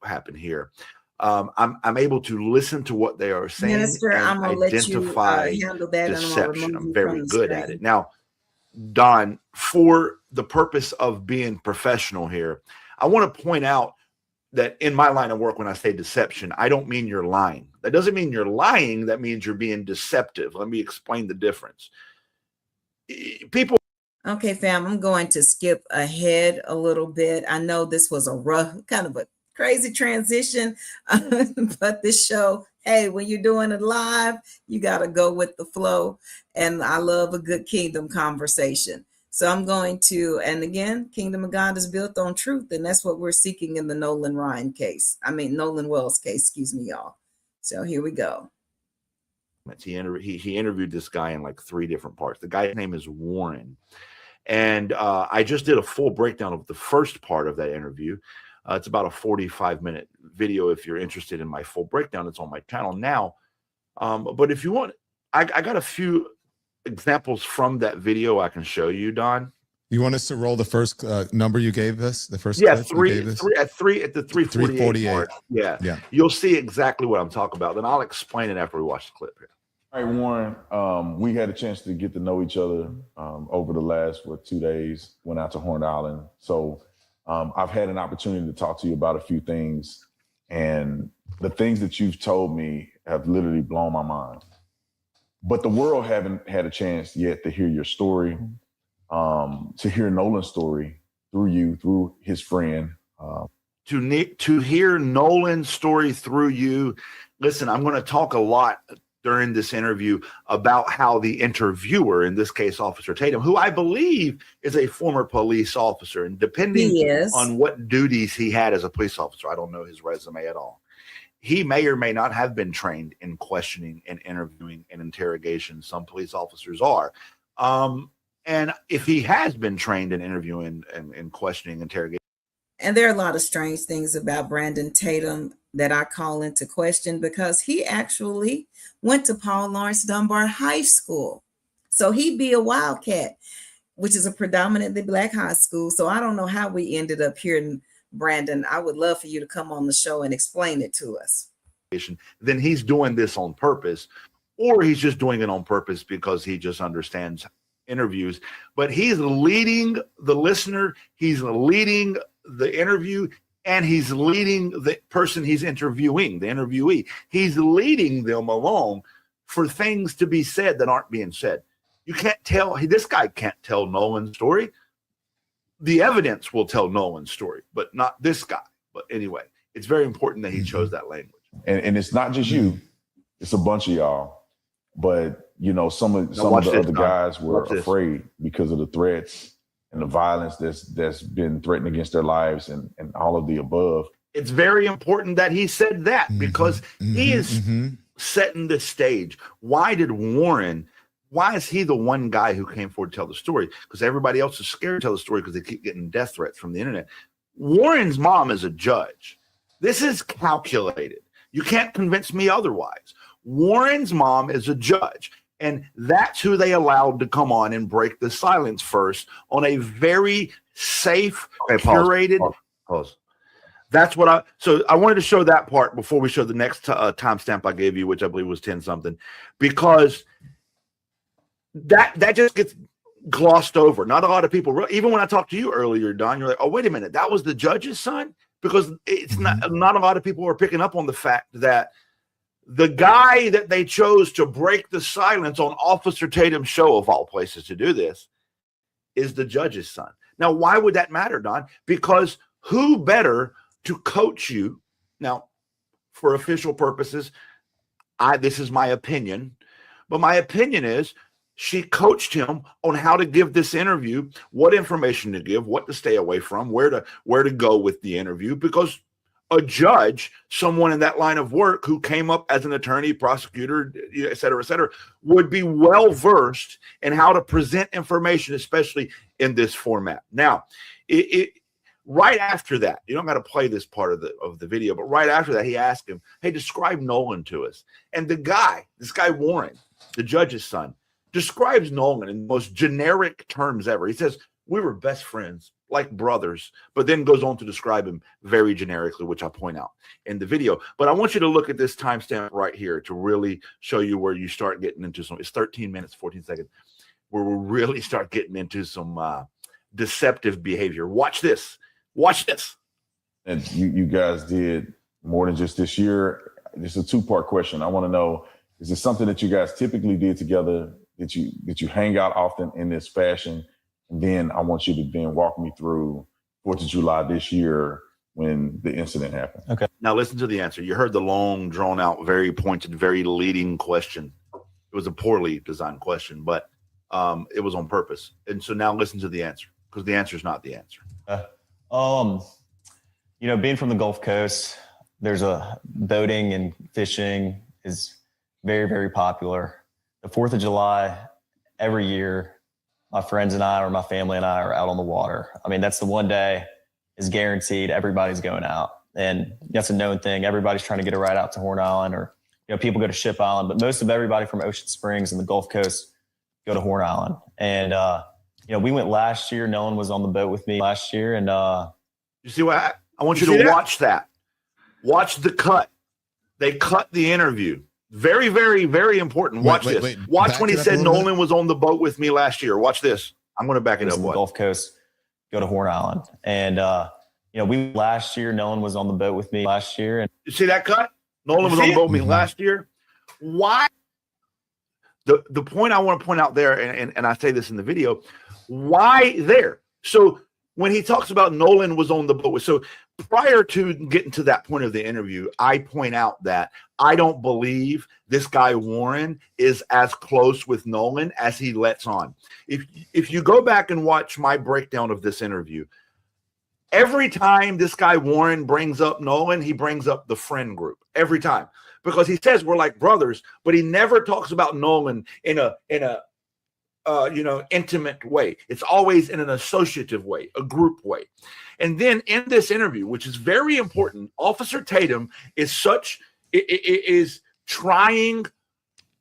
happened here. I'm able to listen to what they are saying. Minister, and I'm gonna identify let you handle that. deception. I'm very good at it. Now, Don, for the purpose of being professional here, I want to point out that in my line of work, when I say deception, I don't mean you're lying. That doesn't mean you're lying. That means you're being deceptive. Let me explain the difference. People. Okay, fam, I'm going to skip ahead a little bit. I know this was a rough, kind of a crazy transition, but this show, hey, when you're doing it live, you got to go with the flow. And I love a good kingdom conversation. So I'm going to, and again, Kingdom of God is built on truth. And that's what we're seeking in the Nolan Wells case, excuse me, y'all. So here we go. He interviewed this guy in like 3 different parts. The guy's name is Warren. And I just did a full breakdown of the first part of that interview. It's about a 45-minute video. If you're interested in my full breakdown, it's on my channel now. But if you want, I got a few examples from that video I can show you, Don. You want us to roll the first number you gave us? The first at the 348 part. Yeah. You'll see exactly what I'm talking about. Then I'll explain it after we watch the clip here. All right, Warren, we had a chance to get to know each other over the last 2 days, went out to Horn Island. So I've had an opportunity to talk to you about a few things, and the things that you've told me have literally blown my mind. But the world haven't had a chance yet to hear your story, to hear Nolan's story through you, through his friend. To hear Nolan's story through you, listen, I'm going to talk a lot during this interview about how the interviewer, in this case, Officer Tatum, who I believe is a former police officer, and depending on what duties he had as a police officer, I don't know his resume at all. he may or may not have been trained in questioning and interviewing and interrogation. Some police officers are. And if he has been trained in interviewing and questioning, interrogation. And there are a lot of strange things about Brandon Tatum that I call into question, because he actually went to Paul Lawrence Dunbar High School. So he'd be a Wildcat, which is a predominantly Black high school. So I don't know how we ended up here in Brandon. I would love for you to come on the show and explain it to us. Then he's doing this on purpose, or he's just doing it on purpose because he just understands interviews. But he's leading the listener, he's leading the interview, and he's leading the person he's interviewing, the interviewee. He's leading them along for things to be said that aren't being said. You can't tell, this guy can't tell Nolan's story. The evidence will tell Nolan's story, but not this guy. But anyway, it's very important that he chose that language. And it's not just you, it's a bunch of y'all. But, you know, some of the other guys were afraid because of the threats and the violence that's been threatened against their lives and all of the above. It's very important that he said that, because he is setting the stage. Why is he the one guy who came forward to tell the story? Because everybody else is scared to tell the story because they keep getting death threats from the internet. Warren's mom is a judge. This is calculated. You can't convince me otherwise. Warren's mom is a judge, and that's who they allowed to come on and break the silence first on a very safe, curated. Pause. That's what so I wanted to show that part before we show the next timestamp I gave you, which I believe was 10 something, because that just gets glossed over. Not a lot of people, even when I talked to you earlier, Don, you're like, oh, wait a minute, that was the judge's son? Because it's not a lot of people are picking up on the fact that the guy that they chose to break the silence on Officer Tatum's show, of all places to do this, is the judge's son. Now, why would that matter, Don? Because who better to coach you? Now, for official purposes, this is my opinion, but my opinion is she coached him on how to give this interview, what information to give, what to stay away from, where to go with the interview, because a judge, someone in that line of work who came up as an attorney, prosecutor, et cetera, would be well-versed in how to present information, especially in this format. Now, right after that, you don't got to play this part of the video, but right after that, he asked him, hey, describe Nolan to us. And this guy Warren, the judge's son, describes Nolan in the most generic terms ever. He says, we were best friends, like brothers, but then goes on to describe him very generically, which I point out in the video. But I want you to look at this timestamp right here to really show you where you start getting into it's 13 minutes, 14 seconds, where we really start getting into some deceptive behavior. Watch this. Watch this. And you guys did more than just this year. It's a two-part question. I want to know, is it something that you guys typically did together? Did you hang out often in this fashion? And then I want you to then walk me through 4th of July this year when the incident happened. Okay. Now listen to the answer. You heard the long, drawn out, very pointed, very leading question. It was a poorly designed question, but it was on purpose. And so now listen to the answer, because the answer is not the answer. You know, being from the Gulf Coast, there's boating and fishing is very, very popular. The 4th of July, every year, my friends and I, or my family and I, are out on the water. I mean, that's the one day is guaranteed everybody's going out. And that's a known thing. Everybody's trying to get a ride out to Horn Island, or, you know, people go to Ship Island, but most of everybody from Ocean Springs and the Gulf Coast go to Horn Island. And, you know, we went last year. Nolan was on the boat with me last year. And you see what I want you to watch that. Watch the cut. They cut the interview. Very, very, very important. Watch this. Watch when he said Nolan was on the boat with me last year. Watch this. I'm going to back it up. The Gulf Coast, go to Horn Island. And, you know, last year, Nolan was on the boat with me last year. And you see that cut? Nolan was on the boat with me last year. Why? The point I want to point out there, and I say this in the video, why there? So when he talks about Nolan was on the boat, so prior to getting to that point of the interview, I point out that I don't believe this guy Warren is as close with Nolan as he lets on. If you go back and watch my breakdown of this interview, Every time this guy Warren brings up Nolan, he brings up the friend group every time, because he says we're like brothers, but he never talks about Nolan in a intimate way. It's always in an associative way, a group way. And then in this interview, which is very important, Officer Tatum is trying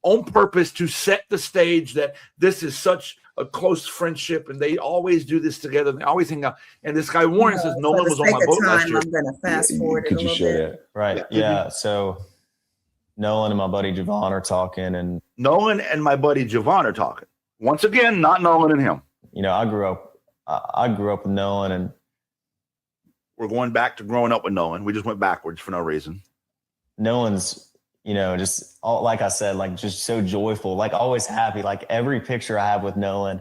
on purpose to set the stage that this is such a close friendship, and they always do this together. They always hang out. And this guy Warren says Nolan was on my boat last year. I'm going to fast forward Could it a you little share bit. that? Right. Yeah. So Nolan and my buddy Javon are talking, and Nolan and my buddy Javon are talking. Once again, not Nolan and him. I grew up with Nolan, and we're going back to growing up with Nolan. We just went backwards for no reason. Nolan's, just all, like I said, like just so joyful, like always happy. Like every picture I have with Nolan.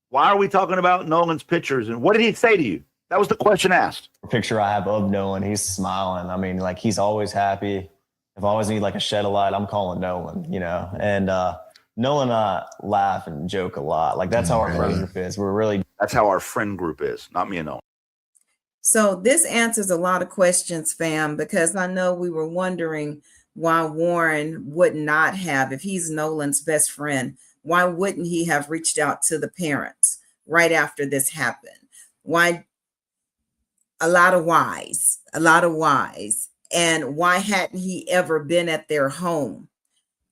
Why are we talking about Nolan's pictures? And what did he say to you? That was the question asked. Picture I have of Nolan, he's smiling. I mean, like he's always happy. If I always need like a shed of light, I'm calling Nolan, and Nolan and I laugh and joke a lot. Like that's how our friend group is. That's how our friend group is, not me and Nolan. So this answers a lot of questions, fam, because I know we were wondering why Warren would not have, if he's Nolan's best friend, why wouldn't he have reached out to the parents right after this happened? Why? A lot of whys. And why hadn't he ever been at their home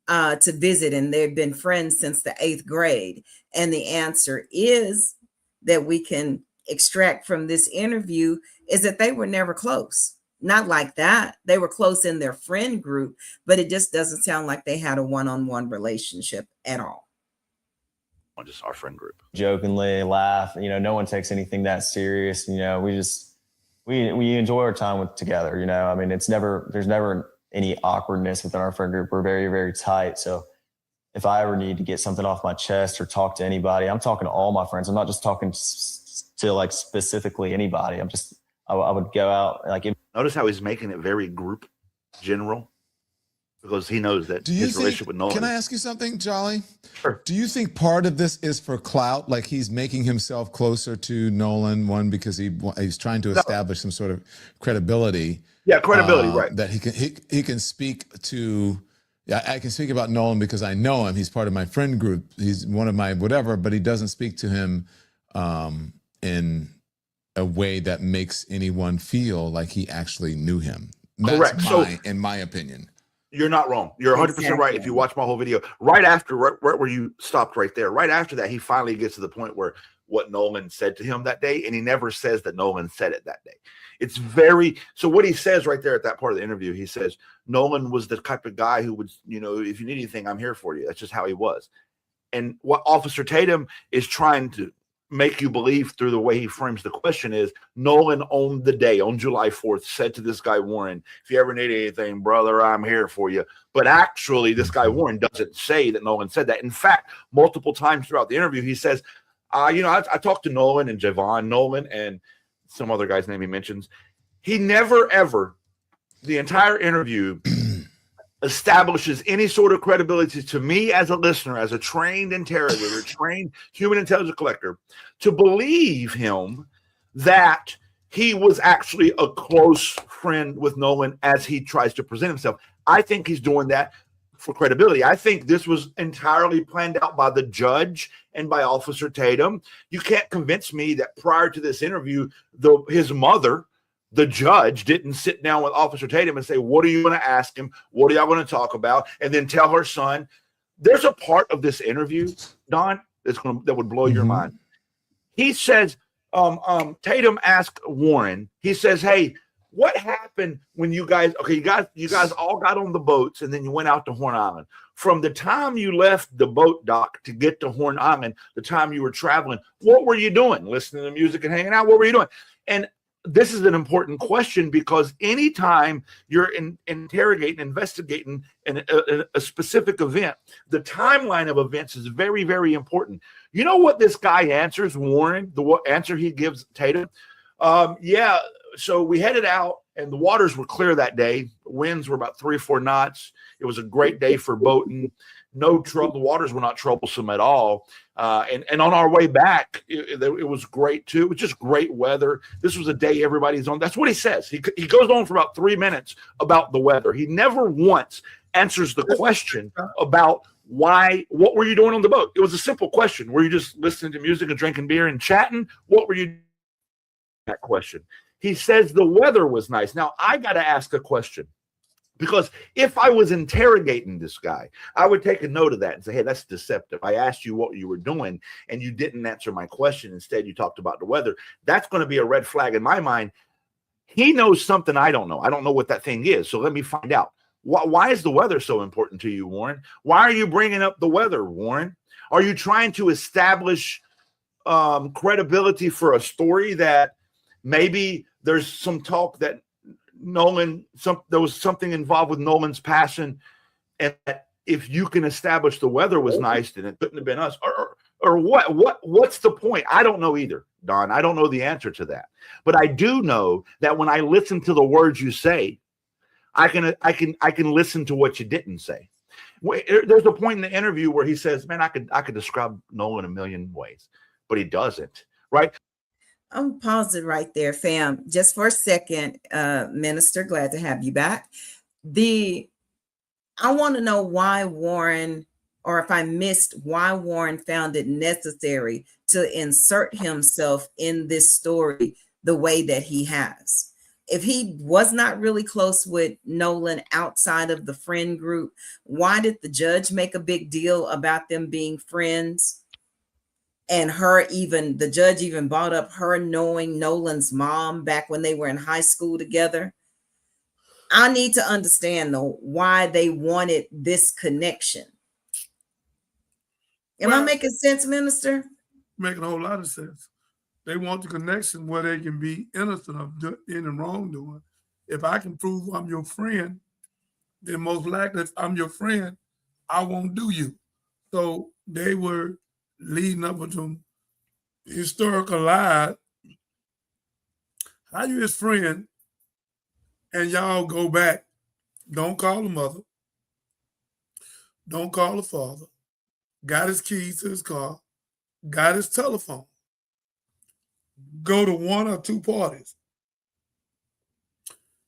to visit? And they've been friends since the 8th grade. And the answer is that we can extract from this interview is that they were never close. Not like that. They were close in their friend group, but it just doesn't sound like they had a one-on-one relationship at all. Just our friend group. Jokingly laugh. No one takes anything that serious. We enjoy our time together. I mean, there's never any awkwardness within our friend group. We're very, very tight. So if I ever need to get something off my chest or talk to anybody, I'm talking to all my friends. I'm not just talking to like specifically anybody. I would go out notice how he's making it very group general, because he knows that his relationship with Nolan. Can I ask you something, Jolly? Sure. Do you think part of this is for clout? Like he's making himself closer to Nolan, one, because he's trying to establish some sort of credibility. Yeah, credibility, right. That he can speak to. Yeah, I can speak about Nolan because I know him. He's part of my friend group. He's one of my whatever, but he doesn't speak to him in a way that makes anyone feel like he actually knew him. That's correct. In my opinion. You're not wrong. You're 100% right. If you watch my whole video, right where you stopped right there, right after that, he finally gets to the point where what Nolan said to him that day, and he never says that Nolan said it that day. It's so what he says right there at that part of the interview, he says, Nolan was the type of guy who would, if you need anything, I'm here for you. That's just how he was. And what Officer Tatum is trying to make you believe through the way he frames the question is Nolan on the day, on July 4th, said to this guy Warren, if you ever need anything, brother, I'm here for you. But actually, this guy Warren doesn't say that Nolan said that. In fact, multiple times throughout the interview, he says, I talked to Nolan and Javon, Nolan and some other guy's name he mentions. He never, ever, the entire interview, establishes any sort of credibility to me as a listener, as a trained interrogator, trained human intelligence collector, to believe him that he was actually a close friend with Nolan as he tries to present himself. I think he's doing that for credibility. I think this was entirely planned out by the judge and by Officer Tatum. You can't convince me that prior to this interview, his mother, the judge, didn't sit down with Officer Tatum and say, what are you going to ask him? What are y'all going to talk about? And then tell her son. There's a part of this interview, Don, that would blow your mind. He says, Tatum asked Warren, he says, hey, what happened when you guys all got on the boats and then you went out to Horn Island? From the time you left the boat dock to get to Horn Island, the time you were traveling, what were you doing? Listening to music and hanging out? What were you doing? And this is an important question, because anytime you're interrogating, investigating a specific event, the timeline of events is very, very important. You know what this guy answers Warren, the answer he gives Tatum? So we headed out and the waters were clear that day. The winds were about 3 or 4 knots. It was a great day for boating. No trouble. The waters were not troublesome at all. And on our way back, it was great too. It was just great weather. This was a day everybody's on. That's what he says. He goes on for about 3 minutes about the weather. He never once answers the question about what were you doing on the boat? It was a simple question. Were you just listening to music and drinking beer and chatting? What were you doing? That question. He says the weather was nice. Now, I got to ask a question, because if I was interrogating this guy, I would take a note of that and say, hey, that's deceptive. I asked you what you were doing, and you didn't answer my question. Instead, you talked about the weather. That's going to be a red flag in my mind. He knows something I don't know. I don't know what that thing is, so let me find out. Why is the weather so important to you, Warren? Why are you bringing up the weather, Warren? Are you trying to establish credibility for a story that maybe there's some talk that there was something involved with Nolan's passion, and that if you can establish the weather was nice, then it couldn't have been us, or what's the point? I don't know either, Don. I don't know the answer to that, but I do know that when I listen to the words you say, I can listen to what you didn't say. There's a point in the interview where he says, "Man, I could describe Nolan a million ways," but he doesn't, right? I'm pausing right there, fam, just for a second. Minister, glad to have you back. I want to know why Warren, or if I missed why Warren found it necessary to insert himself in this story the way that he has. If he was not really close with Nolan outside of the friend group, why did the judge make a big deal about them being friends? And the judge even brought up her knowing Nolan's mom back when they were in high school together. I need to understand, though, why they wanted this connection. Am I making sense, Minister? Making a whole lot of sense. They want the connection where they can be innocent of any wrongdoing. If I can prove I'm your friend, then most likely if I'm your friend, I won't do you. So they were leading up with some historical lies. How you his friend and y'all go back, don't call the mother, don't call the father, got his keys to his car, got his telephone, go to one or two parties.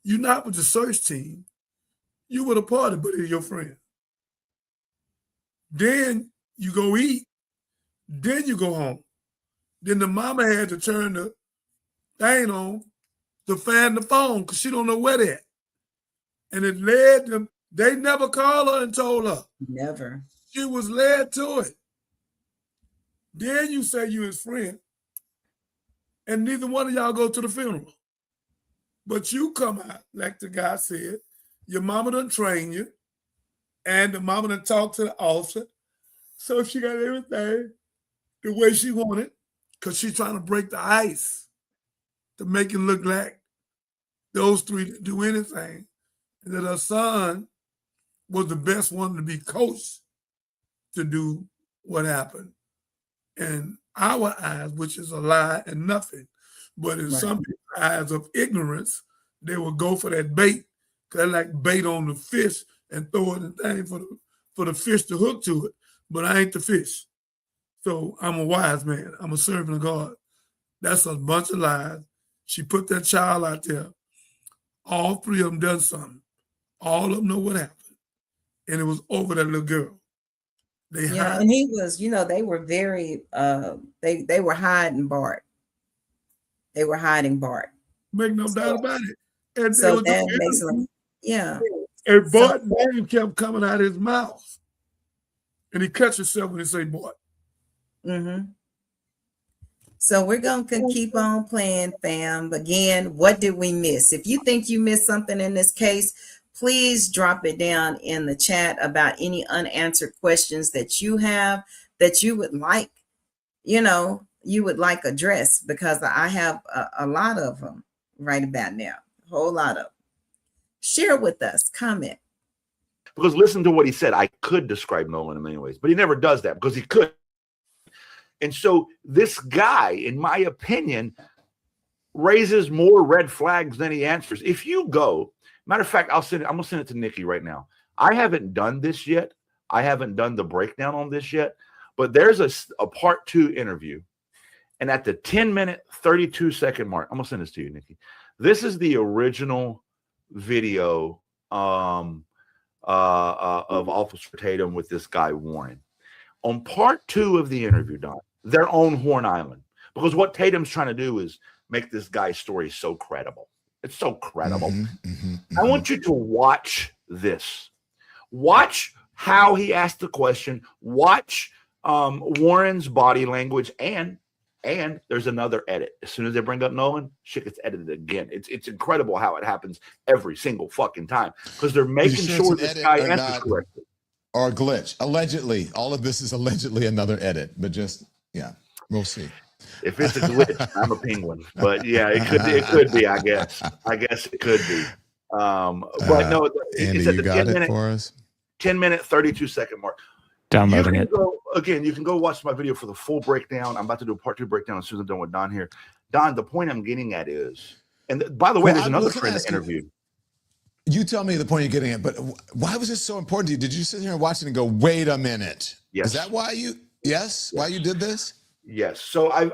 You're not with the search team, you with a party, but he's your friend. Then you go eat, then you go home. Then the mama had to turn the thing on to find the phone because she don't know where they're at. And it led them, they never called her and told her. Never. She was led to it. Then you say you his friend, and neither one of y'all go to the funeral. But you come out, like the guy said, your mama done train you, and the mama done talked to the officer. So she got everything the way she wanted, because she's trying to break the ice to make it look like those three didn't do anything, and that her son was the best one to be coached to do what happened. In our eyes, which is a lie and nothing, but in some people's eyes of ignorance, they will go for that bait, because they like bait on the fish and throw it in the thing for the fish to hook to it. But I ain't the fish. So I'm a wise man. I'm a servant of God. That's a bunch of lies. She put that child out there. All three of them done something. All of them know what happened. And it was over that little girl. And he was, they were very, they were hiding Bart. They were hiding Bart. Make no doubt about it. And so that makes sense. Yeah. And Bart's name kept coming out of his mouth. And he cuts himself when he say Bart. Mm-hmm. So we're going to keep on playing, fam. Again, what did we miss? If you think you missed something in this case, please drop it down in the chat about any unanswered questions that you have that you would like, addressed, because I have a lot of them right about now, a whole lot of them. Share with us, comment. Because listen to what he said. I could describe Nolan in many ways, but he never does that because he could. And so this guy, in my opinion, raises more red flags than he answers. If you go, matter of fact, I'm gonna send it to Nikki right now. I haven't done this yet. I haven't done the breakdown on this yet, but there's a part 2 interview. And at the 10-minute, 32-second mark, I'm gonna send this to you, Nikki. This is the original video of Officer Tatum with this guy Warren. On part 2 of the interview, Don, they're on Horn Island, because what Tatum's trying to do is make this guy's story so credible. It's so credible. I want you to watch this. Watch how he asked the question. Watch Warren's body language, and there's another edit. As soon as they bring up Nolan, shit gets edited again. It's incredible how it happens every single fucking time, because they're making sure this guy answers correctly. Or a glitch. Allegedly. All of this is allegedly another edit, but just, yeah, we'll see. If it's a glitch, I'm a penguin. But yeah, it could be, I guess. I guess it could be. But no, Andy, it's at you the got 10 it minute, for us? 10-minute, 32-second mark. Downloading it. You can go watch my video for the full breakdown. I'm about to do a part 2 breakdown as soon as I'm done with Don here. Don, the point I'm getting at is, and by the way, there's another friend that interviewed. You tell me the point you're getting at, but why was this so important to you? Did you sit here and watch it and go, wait a minute? Yes. Is that why you, why you did this? Yes. So I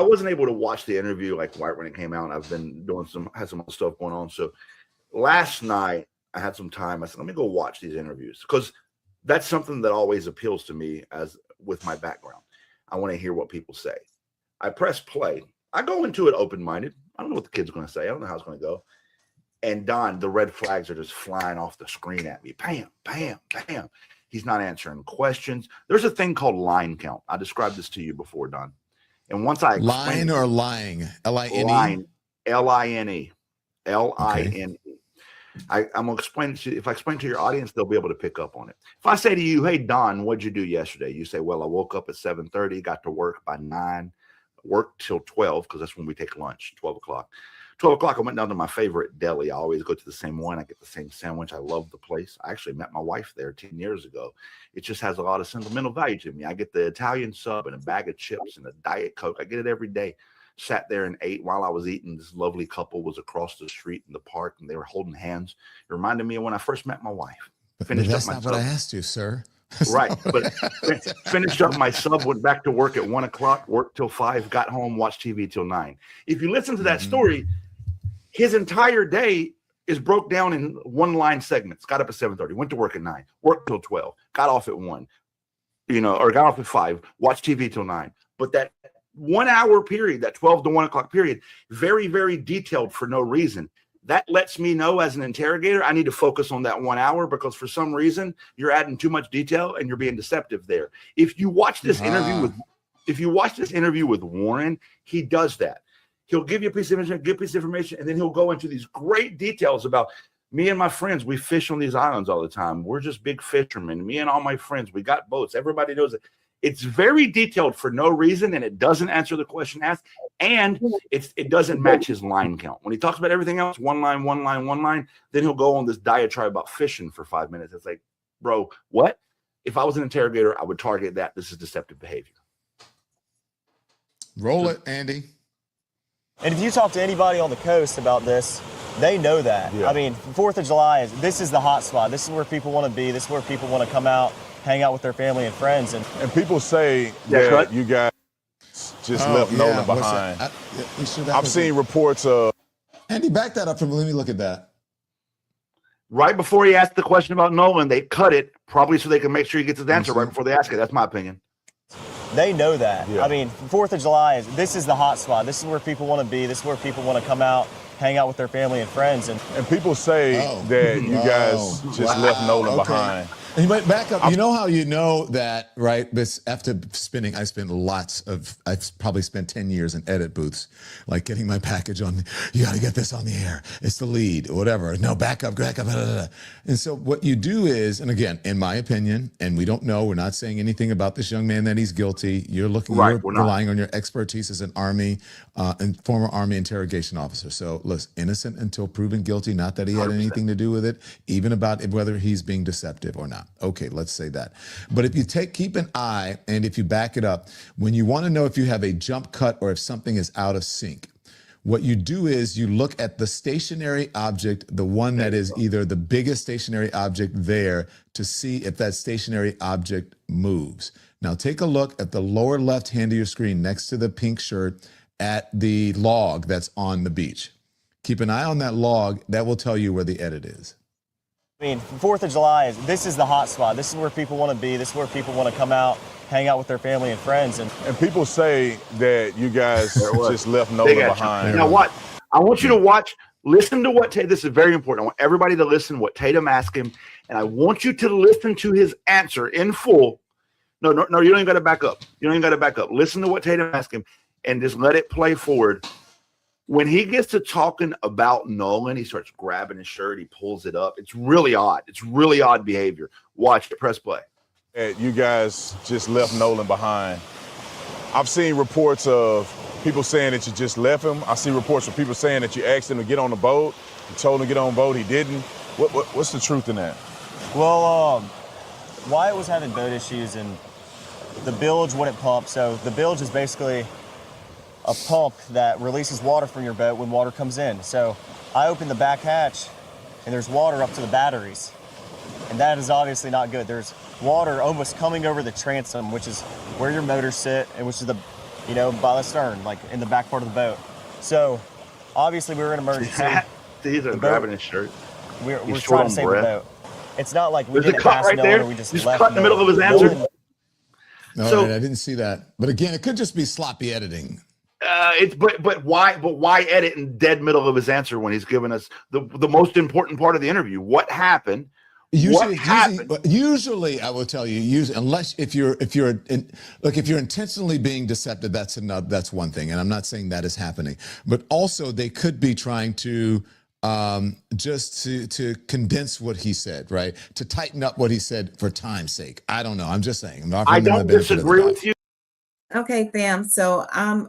wasn't able to watch the interview like right when it came out. I've been had some other stuff going on. So last night I had some time. I said, let me go watch these interviews, because that's something that always appeals to me as with my background. I want to hear what people say. I press play. I go into it open-minded. I don't know what the kid's going to say. I don't know how it's going to go. And Don, the red flags are just flying off the screen at me. Bam, bam, bam. He's not answering questions. There's a thing called line count. I described this to you before, Don. And once I line or lying, L-I-N-E? Line, L-I-N-E, L-I-N-E. I'm gonna explain it to you. If I explain to your audience, they'll be able to pick up on it. If I say to you, "Hey Don, what'd you do yesterday?" You say, "Well, I woke up at 7:30, got to work by 9, worked till 12 because that's when we take lunch, 12 o'clock. 12 o'clock, I went down to my favorite deli. I always go to the same one. I get the same sandwich. I love the place. I actually met my wife there 10 years ago. It just has a lot of sentimental value to me. I get the Italian sub and a bag of chips and a Diet Coke. I get it every day. Sat there and ate. While I was eating, this lovely couple was across the street in the park, and they were holding hands. It reminded me of when I first met my wife. But that's not what I asked you, sir. Right. But finished up my sub, went back to work at 1 o'clock, worked till 5, got home, watched TV till 9. If you listen to that story, his entire day is broke down in one-line segments. Got up at 7:30, went to work at 9, worked till 12, got off at 1, or got off at 5, watched TV till 9. But that 1 hour period, that 12 to 1 o'clock period, very, very detailed for no reason. That lets me know as an interrogator, I need to focus on that 1 hour, because for some reason you're adding too much detail and you're being deceptive there. If you watch this interview with Warren, he does that. He'll give you a piece of information, and then he'll go into these great details about me and my friends. We fish on these islands all the time. We're just big fishermen. Me and all my friends, we got boats. Everybody knows it. It's very detailed for no reason, and it doesn't answer the question asked, and it doesn't match his line count. When he talks about everything else, one line, then he'll go on this diatribe about fishing for 5 minutes. It's like, bro, what? If I was an interrogator, I would target that. This is deceptive behavior. Roll it, Andy. And if you talk to anybody on the coast about this, they know that. Yeah. I mean, 4th of July, this is the hot spot. This is where people want to be. This is where people want to come out, hang out with their family and friends. And people say that you guys just left Nolan behind. I've seen reports of... Andy, back that up for me. Let me look at that. Right before he asked the question about Nolan, they cut it, probably so they can make sure he gets his answer right before they ask it. That's my opinion. They know that. Yeah. I mean, 4th of July, this is the hot spot. This is where people want to be. This is where people want to come out, hang out with their family and friends. And people say that you guys just left Nolan behind. And you might back up. You know how you know that, right? This after spinning, I I've probably spent 10 years in edit booths, like getting my package on. You got to get this on the air. It's the lead, or whatever. No, back up. Blah, blah, blah. And so what you do is, and again, in my opinion, and we don't know, we're not saying anything about this young man that he's guilty. You're relying on your expertise as an Army and former Army interrogation officer. So listen, innocent until proven guilty. Not that he had 100%. Anything to do with it, even about whether he's being deceptive or not. Okay, let's say that. But if you keep an eye, and if you back it up, when you want to know if you have a jump cut or if something is out of sync, What you do is you look at the stationary object, the one that is either the biggest stationary object there, to see if that stationary object moves. Now take a look at the lower left hand of your screen next to the pink shirt at the log that's on the beach. Keep an eye on that log. That will tell you where the edit is. I mean, 4th of July, this is the hot spot. This is where people want to be. This is where people want to come out, hang out with their family and friends. And people say that you guys just left Nolan behind. Now what? I want you to watch, listen to what Tatum, this is very important. I want everybody to listen to what Tatum asked him, and I want you to listen to his answer in full. No, you don't even got to back up. You don't even got to back up. Listen to what Tatum asked him and just let it play forward. When he gets to talking about Nolan, he starts grabbing his shirt. He pulls it up. It's really odd. It's really odd behavior. Watch it. Press play. You guys just left Nolan behind. I've seen reports of people saying that you just left him. I see reports of people saying that you asked him to get on the boat. You told him to get on the boat. He didn't. What's the truth in that? well, Wyatt was having boat issues and the bilge wouldn't pump. So the bilge is basically a pump that releases water from your boat when water comes in. So I opened the back hatch and there's water up to the batteries. And that is obviously not good. There's water almost coming over the transom, which is where your motors sit and which is the, by the stern, like in the back part of the boat. So obviously we were in emergency. He's grabbing his shirt. We're trying to save the boat. It's not like we didn't pass right there. We just cut in the middle of his answer. No, so, I didn't see that. But again, it could just be sloppy editing. But why edit in dead middle of his answer when he's giving us the most important part of the interview? What happened? Usually, I will tell you, unless if you're intentionally being deceptive, that's one thing, and I'm not saying that is happening. But also, they could be trying to just to condense what he said, right? To tighten up what he said for time's sake. I don't know. I'm just saying. I don't disagree with you. Okay, fam. So I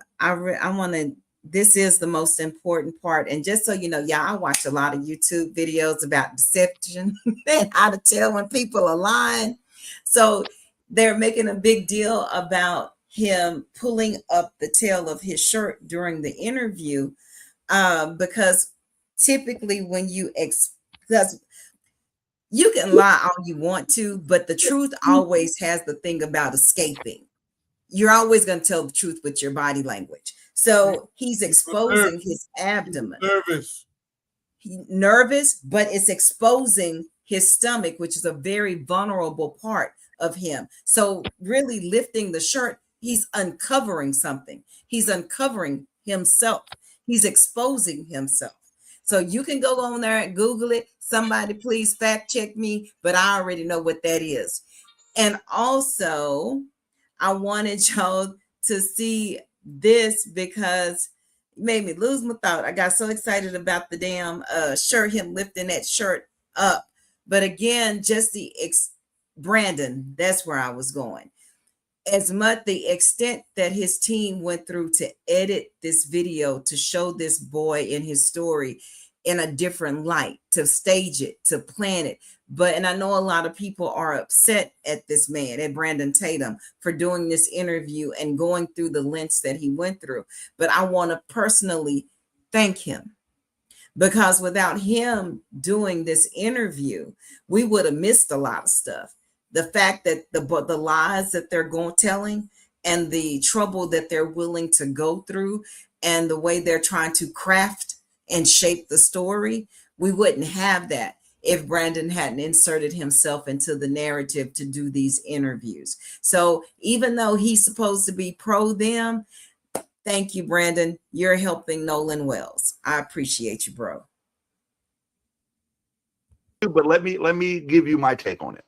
want to. This is the most important part, and just so you know, y'all, I watch a lot of YouTube videos about deception and how to tell when people are lying. So they're making a big deal about him pulling up the tail of his shirt during the interview, because typically when because you can lie all you want to, but the truth always has the thing about escaping. You're always going to tell the truth with your body language. So he's exposing his abdomen. Nervous, but it's exposing his stomach, which is a very vulnerable part of him. So really lifting the shirt, he's uncovering something. He's uncovering himself. He's exposing himself. So you can go on there and Google it. Somebody please fact check me, but I already know what that is. And also, I wanted y'all to see this because it made me lose my thought. I got so excited about the damn shirt, him lifting that shirt up. But again, just Brandon, that's where I was going. As much the extent that his team went through to edit this video to show this boy in his story in a different light, to stage it, to plan it. And I know a lot of people are upset at this man, at Brandon Tatum, for doing this interview and going through the lengths that he went through. But I want to personally thank him, because without him doing this interview, we would have missed a lot of stuff. The fact that the lies that they're telling and the trouble that they're willing to go through and the way they're trying to craft and shape the story, we wouldn't have that if Brandon hadn't inserted himself into the narrative to do these interviews. So even though he's supposed to be pro them, thank you, Brandon. You're helping Nolan Wells. I appreciate you, bro. But let me give you my take on it.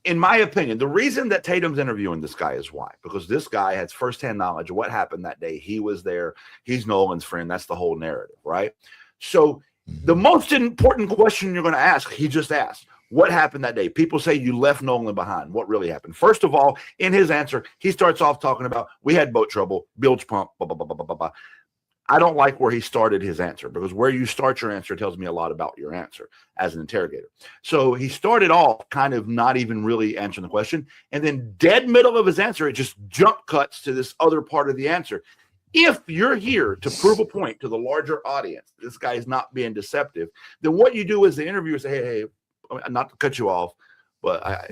In my opinion, the reason that Tatum's interviewing this guy is why? Because this guy has firsthand knowledge of what happened that day. He was there. He's Nolan's friend. That's the whole narrative, right? So the most important question you're going to ask, he just asked, what happened that day? People say you left Nolan behind. What really happened? First of all, in his answer, he starts off talking about we had boat trouble, bilge pump, blah, blah, blah, blah, blah, blah. I don't like where he started his answer, because where you start your answer tells me a lot about your answer as an interrogator. So he started off kind of not even really answering the question. And then dead middle of his answer, it just jump cuts to this other part of the answer. If you're here to prove a point to the larger audience, this guy is not being deceptive, then what you do as the interviewer say, hey, not to cut you off, but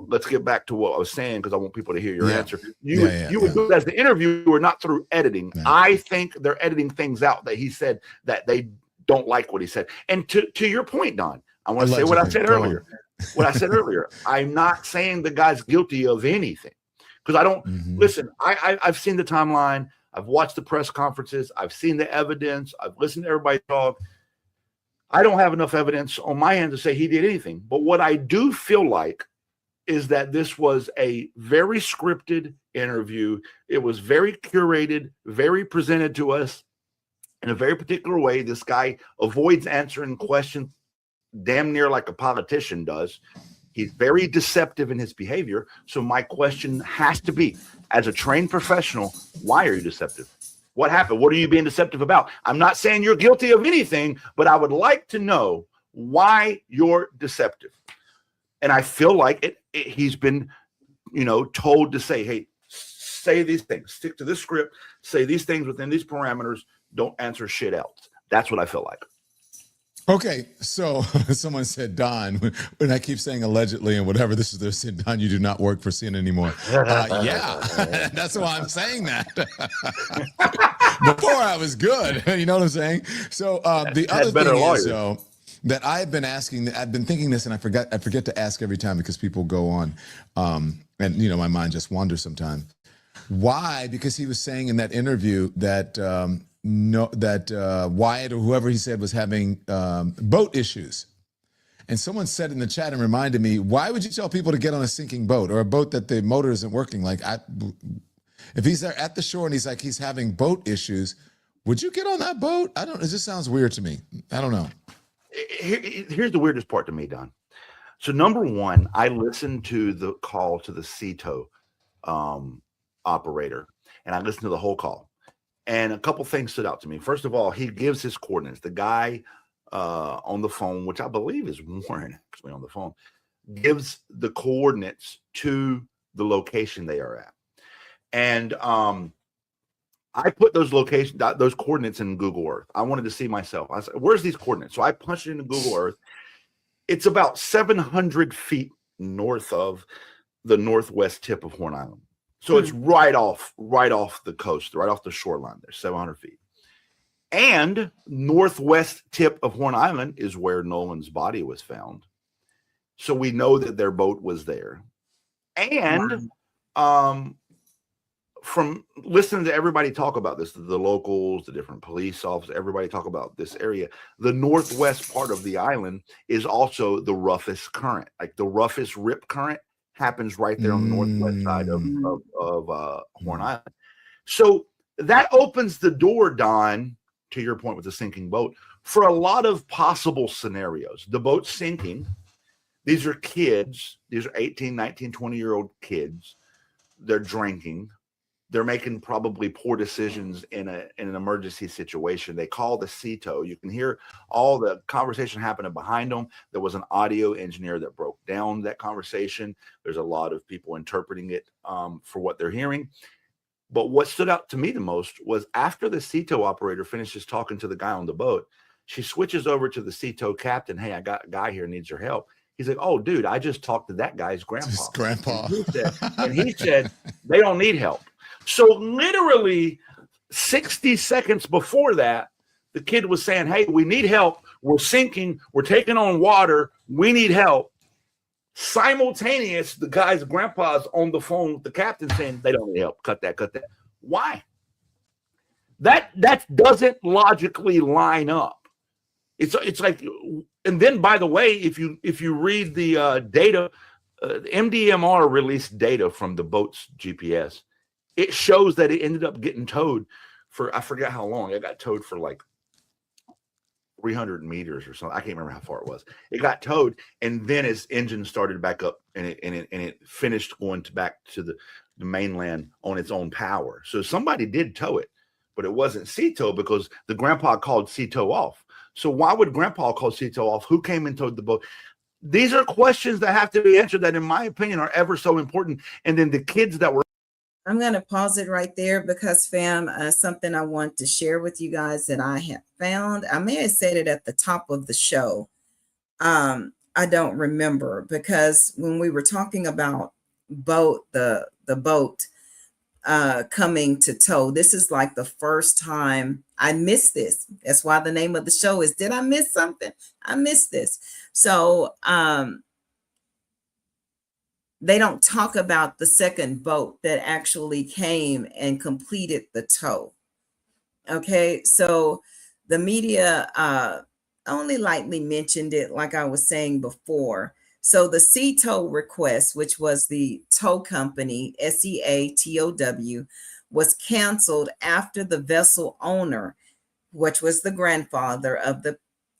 let's get back to what I was saying because I want people to hear your answer. You would do it as the interviewer, not through editing. Yeah. I think they're editing things out that he said that they don't like what he said. And to your point, Don, I want to say what I said earlier. What I said earlier. I'm not saying the guy's guilty of anything because I don't listen. I've seen the timeline. I've watched the press conferences. I've seen the evidence. I've listened to everybody talk. I don't have enough evidence on my end to say he did anything. But what I do feel like is that this was a very scripted interview. It was very curated, very presented to us in a very particular way. This guy avoids answering questions damn near like a politician does. He's very deceptive in his behavior. So my question has to be, as a trained professional, why are you deceptive? What happened? What are you being deceptive about? I'm not saying you're guilty of anything, but I would like to know why you're deceptive. And I feel like he's been, told to say, hey, say these things, stick to this script, say these things within these parameters, don't answer shit else. That's what I feel like. Okay, so someone said, Don, when I keep saying allegedly and whatever, this is they're saying, Don, you do not work for CNN anymore. Yeah, that's why I'm saying that. Before I was good, you know what I'm saying? So the other thing is, though, that I've been asking, I've been thinking this, and I forget to ask every time because people go on, and my mind just wanders sometimes. Why? Because he was saying in that interview that Wyatt or whoever he said was having boat issues. And someone said in the chat and reminded me, why would you tell people to get on a sinking boat or a boat that the motor isn't working? Like, if he's there at the shore and he's having boat issues, would you get on that boat? It just sounds weird to me. I don't know. Here's the weirdest part to me, Don. So number one, I listened to the call to the CETO operator, and I listened to the whole call. And a couple things stood out to me. First of all, he gives his coordinates. The guy on the phone, which I believe is Warren actually on the phone, gives the coordinates to the location they are at. And I put those coordinates in Google Earth. I wanted to see myself. I said, where's these coordinates? So I punched it into Google Earth. It's about 700 feet north of the northwest tip of Horn Island. So it's right off the coast, right off the shoreline there, 700 feet. And northwest tip of Horn Island is where Nolan's body was found. So we know that their boat was there. And from listening to everybody talk about this, the locals, the different police officers, everybody talk about this area, the northwest part of the island is also the roughest current, like the roughest rip current happens right there on the northwest side of Horn Island. So that opens the door, Don, to your point with the sinking boat, for a lot of possible scenarios. The boat's sinking. These are kids. These are 18, 19, 20-year-old kids. They're drinking. They're making probably poor decisions in an emergency situation. They call the CETO. You can hear all the conversation happening behind them. There was an audio engineer that broke down that conversation. There's a lot of people interpreting it for what they're hearing. But what stood out to me the most was after the CETO operator finishes talking to the guy on the boat, she switches over to the CETO captain. Hey, I got a guy here, needs your help. He's like, oh, dude, I just talked to that guy's grandpa. His grandpa. And he said, they don't need help. So literally 60 seconds before that, the kid was saying, hey, we need help. We're sinking. We're taking on water. We need help. Simultaneous, the guy's grandpa's on the phone with the captain saying they don't need help. Cut that. Why? That doesn't logically line up. It's like, and then by the way, if you read the data, MDMR released data from the boat's GPS. It shows that it ended up getting towed for, I forget how long. It got towed for like 300 meters or something. I can't remember how far it was. It got towed, and then its engine started back up, and it finished going back to the mainland on its own power. So somebody did tow it, but it wasn't CETO because the grandpa called CETO off. So why would grandpa call CETO off? Who came and towed the boat? These are questions that have to be answered that, in my opinion, are ever so important. And then the kids that were I'm going to pause it right there because, fam, something I want to share with you guys that I have found. I may have said it at the top of the show. I don't remember, because when we were talking about the boat coming to tow, this is like the first time I missed this. That's why the name of the show is Did I Miss Something? I missed this. So they don't talk about the second boat that actually came and completed the tow. Okay, so the media only lightly mentioned it, like I was saying before. So the sea tow request, which was the tow company, SEATOW, was canceled after the vessel owner, which was the grandfather of the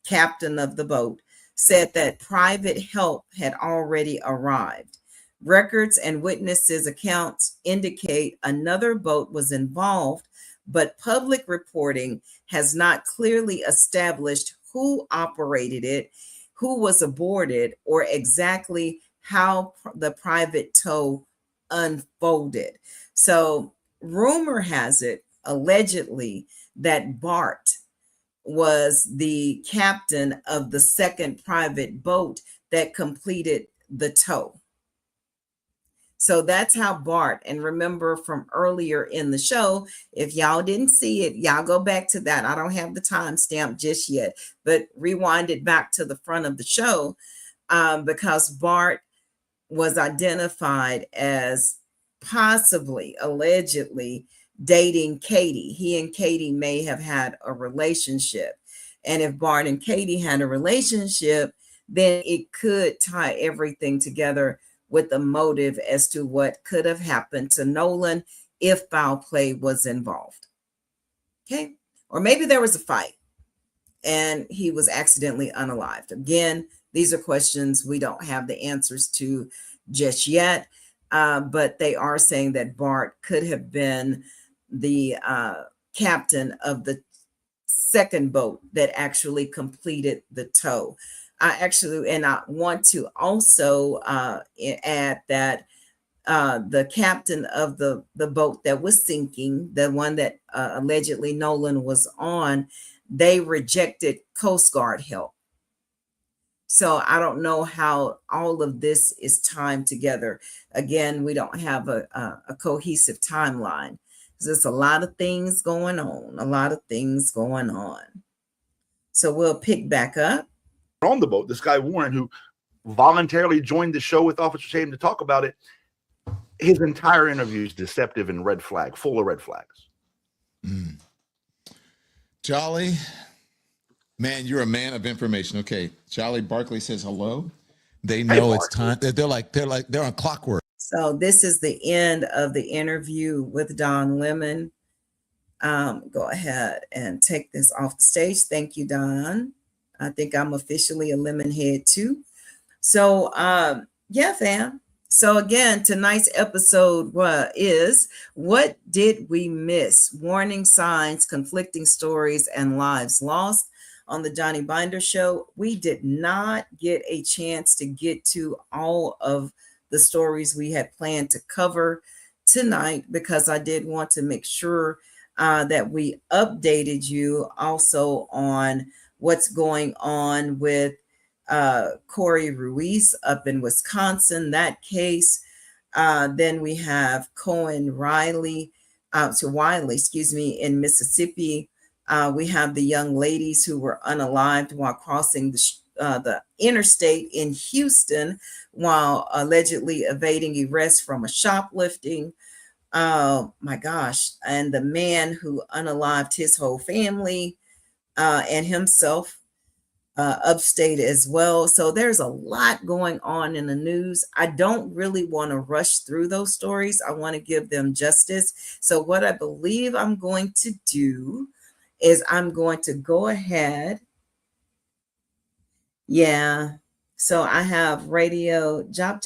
captain of the boat, said that private help had already arrived. Records and witnesses' accounts indicate another boat was involved, but public reporting has not clearly established who operated it, who was aboard it, or exactly how the private tow unfolded. So rumor has it, allegedly, that Bart was the captain of the second private boat that completed the tow. So that's how Bart, and remember from earlier in the show, if y'all didn't see it, y'all go back to that. I don't have the timestamp just yet, but rewind it back to the front of the show, because Bart was identified as possibly, allegedly, dating Katie. He and Katie may have had a relationship. And if Bart and Katie had a relationship, then it could tie everything together with a motive as to what could have happened to Nolan if foul play was involved. Okay. Or maybe there was a fight and he was accidentally unalived. Again, these are questions we don't have the answers to just yet, but they are saying that Bart could have been the captain of the second boat that actually completed the tow. I want to also add that the captain of the boat that was sinking, the one that allegedly Nolan was on, they rejected Coast Guard help. So I don't know how all of this is timed together. Again, we don't have a cohesive timeline. There's a lot of things going on, So we'll pick back up. On the boat, this guy Warren, who voluntarily joined the show with Officer Shane to talk about it, his entire interview is deceptive and full of red flags. Jolly, man, you're a man of information. Okay, Jolly Barkley says hello. They know it's time. They're on clockwork. So this is the end of the interview with Don Lemon. Go ahead and take this off the stage. Thank you, Don. I think I'm officially a lemon head too. So yeah, fam. So again, tonight's episode is What Did We Miss? Warning signs, conflicting stories, and lives lost. On the Johnny Binder Show, we did not get a chance to get to all of the stories we had planned to cover tonight because I did want to make sure that we updated you also on what's going on with Corey Ruiz up in Wisconsin, that case. Then we have Kohen Wiley, in Mississippi. We have the young ladies who were unalived while crossing the interstate in Houston while allegedly evading arrest from a shoplifting. Oh my gosh. And the man who unalived his whole family and himself upstate as well. So there's a lot going on in the news. I don't really want to rush through those stories. I want to give them justice. So what I believe I'm going to do is I'm going to go ahead. Yeah. So I have Radio Job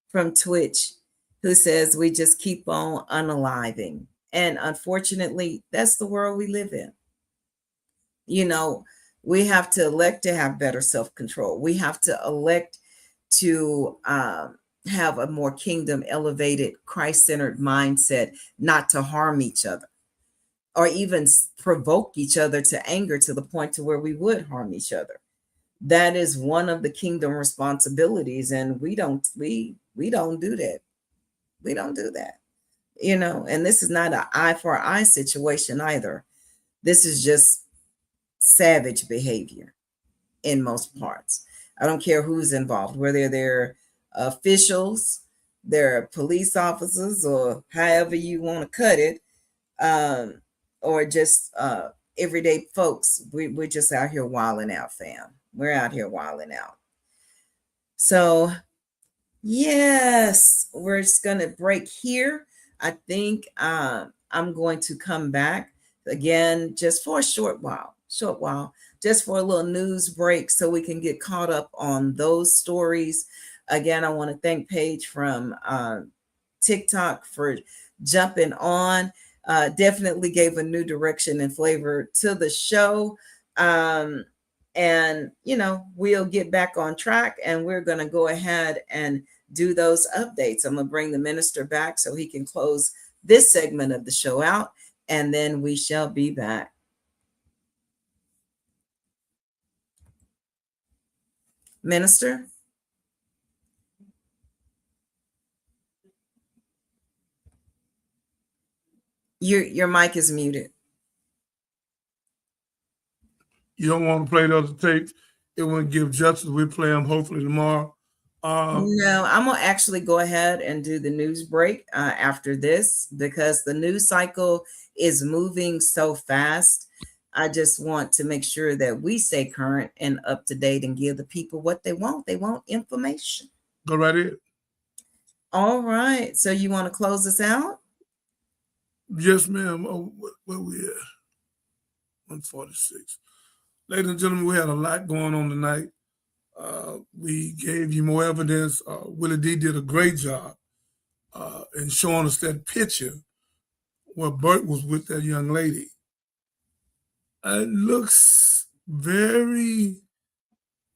from Twitch who says we just keep on unaliving. And unfortunately, that's the world we live in. You know, we have to elect to have better self-control. We have to elect to have a more kingdom elevated, Christ-centered mindset, not to harm each other or even provoke each other to anger to the point to where we would harm each other. That is one of the kingdom responsibilities, and we don't do that. We don't do that, and this is not an eye for eye situation either. This is just savage behavior in most parts. I don't care who's involved, whether they're officials, they're police officers, or however you want to cut it, or just everyday folks. We're just out here wilding out, fam. We're out here wilding out. So, yes, we're just going to break here. I think I'm going to come back again just for a short while, just for a little news break so we can get caught up on those stories. Again, I want to thank Paige from TikTok for jumping on. Definitely gave a new direction and flavor to the show. And, we'll get back on track, and we're going to go ahead and do those updates. I'm going to bring the minister back so he can close this segment of the show out, and then we shall be back. Minister? Your mic is muted. You don't want to play the other tapes. It wouldn't give justice. We'll play them hopefully tomorrow. No, I'm going to actually go ahead and do the news break after this, because the news cycle is moving so fast. I just want to make sure that we stay current and up to date and give the people what they want. They want information. Go right ahead. All right. So you want to close us out? Yes, ma'am. Oh, where we at? 146. Ladies and gentlemen, we had a lot going on tonight. We gave you more evidence. Willie D did a great job in showing us that picture where Bert was with that young lady. It looks very,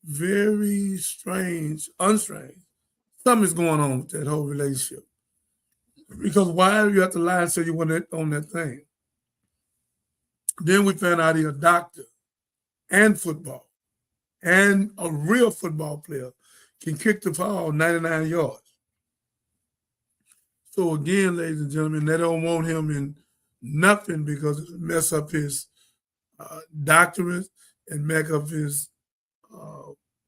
very strange, unstrange. Something's going on with that whole relationship. Because why do you have to lie and say you went on that thing? Then we found out he's a doctor and football, and a real football player can kick the ball 99 yards. So again, ladies and gentlemen, they don't want him in nothing because it mess up his doctorate and make up his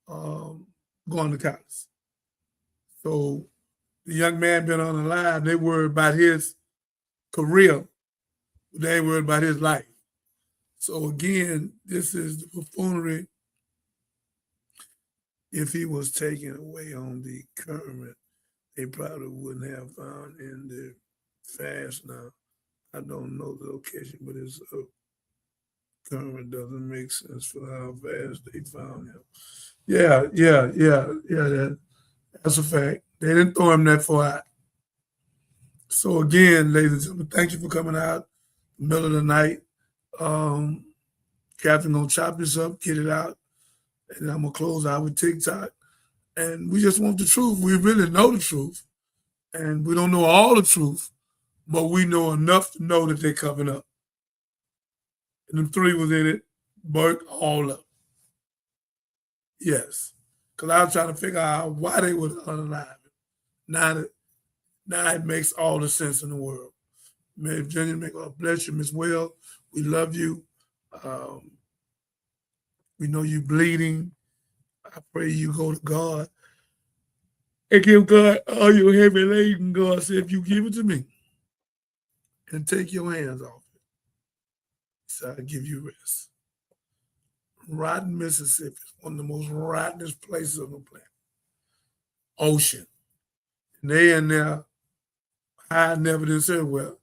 going to college. So the young man been on the line. They worried about his career. They ain't worried about his life. So again, this is the buffoonery. If he was taken away on the current, they probably wouldn't have found in the fast now. I don't know the location, but it's current doesn't make sense for how fast they found him. Yeah, that's a fact. They didn't throw him that far out. So again, ladies and gentlemen, thank you for coming out in the middle of the night. Captain gonna chop this up, get it out, and I'm gonna close out with TikTok. And we just want the truth. We really know the truth, and we don't know all the truth, but we know enough to know that they're coming up. And them three was in it, Bert, all up. Yes, because I was trying to figure out why they would unalive it. Now it makes all the sense in the world. May Virginia, may God bless you, Miss Well. We love you. We know you bleeding. I pray you go to God and give God all your heavy laden. God said, if you give it to me and take your hands off it, so I give you rest. Rotten, Mississippi is one of the most rottenest places on the planet. Ocean. And they in there hiding evidence everywhere.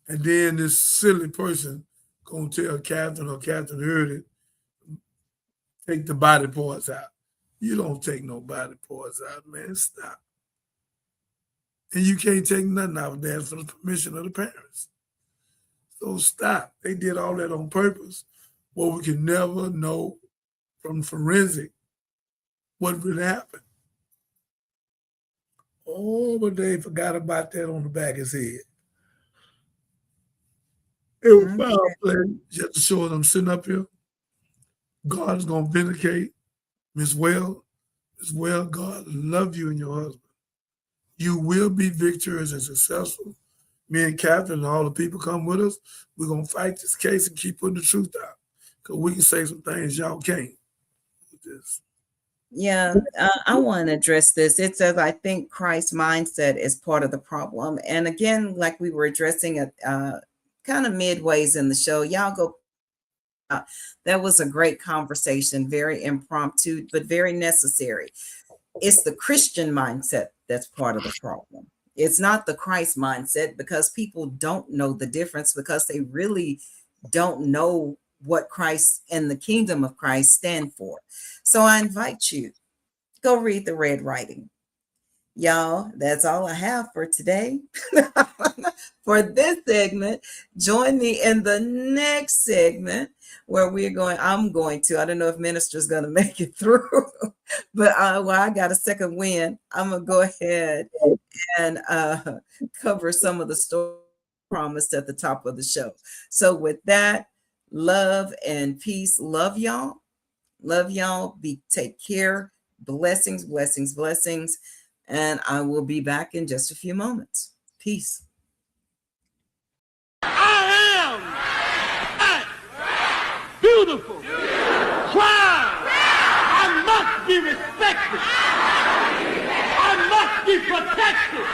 And then this silly person gonna tell Captain, or Captain heard it, take the body parts out. You don't take no body parts out, man. Stop. And you can't take nothing out of that for the permission of the parents. So stop. They did all that on purpose. Well, we can never know from forensic what really happened. Oh, but they forgot about that on the back of his head. It was foul play. Just to show them sitting up here. God is going to vindicate Miss Well. Miss Well, God love you and your husband. You will be victorious and successful. Me and Catherine and all the people come with us. We're going to fight this case and keep putting the truth out. Because we can say some things y'all can't. Yeah, I want to address this. It says, I think Christ's mindset is part of the problem. And again, like we were addressing it kind of midways in the show, y'all go. That was a great conversation, very impromptu, but very necessary. It's the Christian mindset that's part of the problem. It's not the Christ mindset, because people don't know the difference, because they really don't know what Christ and the kingdom of Christ stand for. So I invite you, go read the red writing. Y'all, that's all I have for today. For this segment, join me in the next segment where I'm going to, I don't know if Minister's going to make it through, but I got a second win. I'm going to go ahead and cover some of the stories promised at the top of the show. So with that, love and peace. Love y'all. Love y'all. Take care. Blessings, blessings, blessings. And I will be back in just a few moments. Peace. I am beautiful, proud. I must be respected. I must be protected.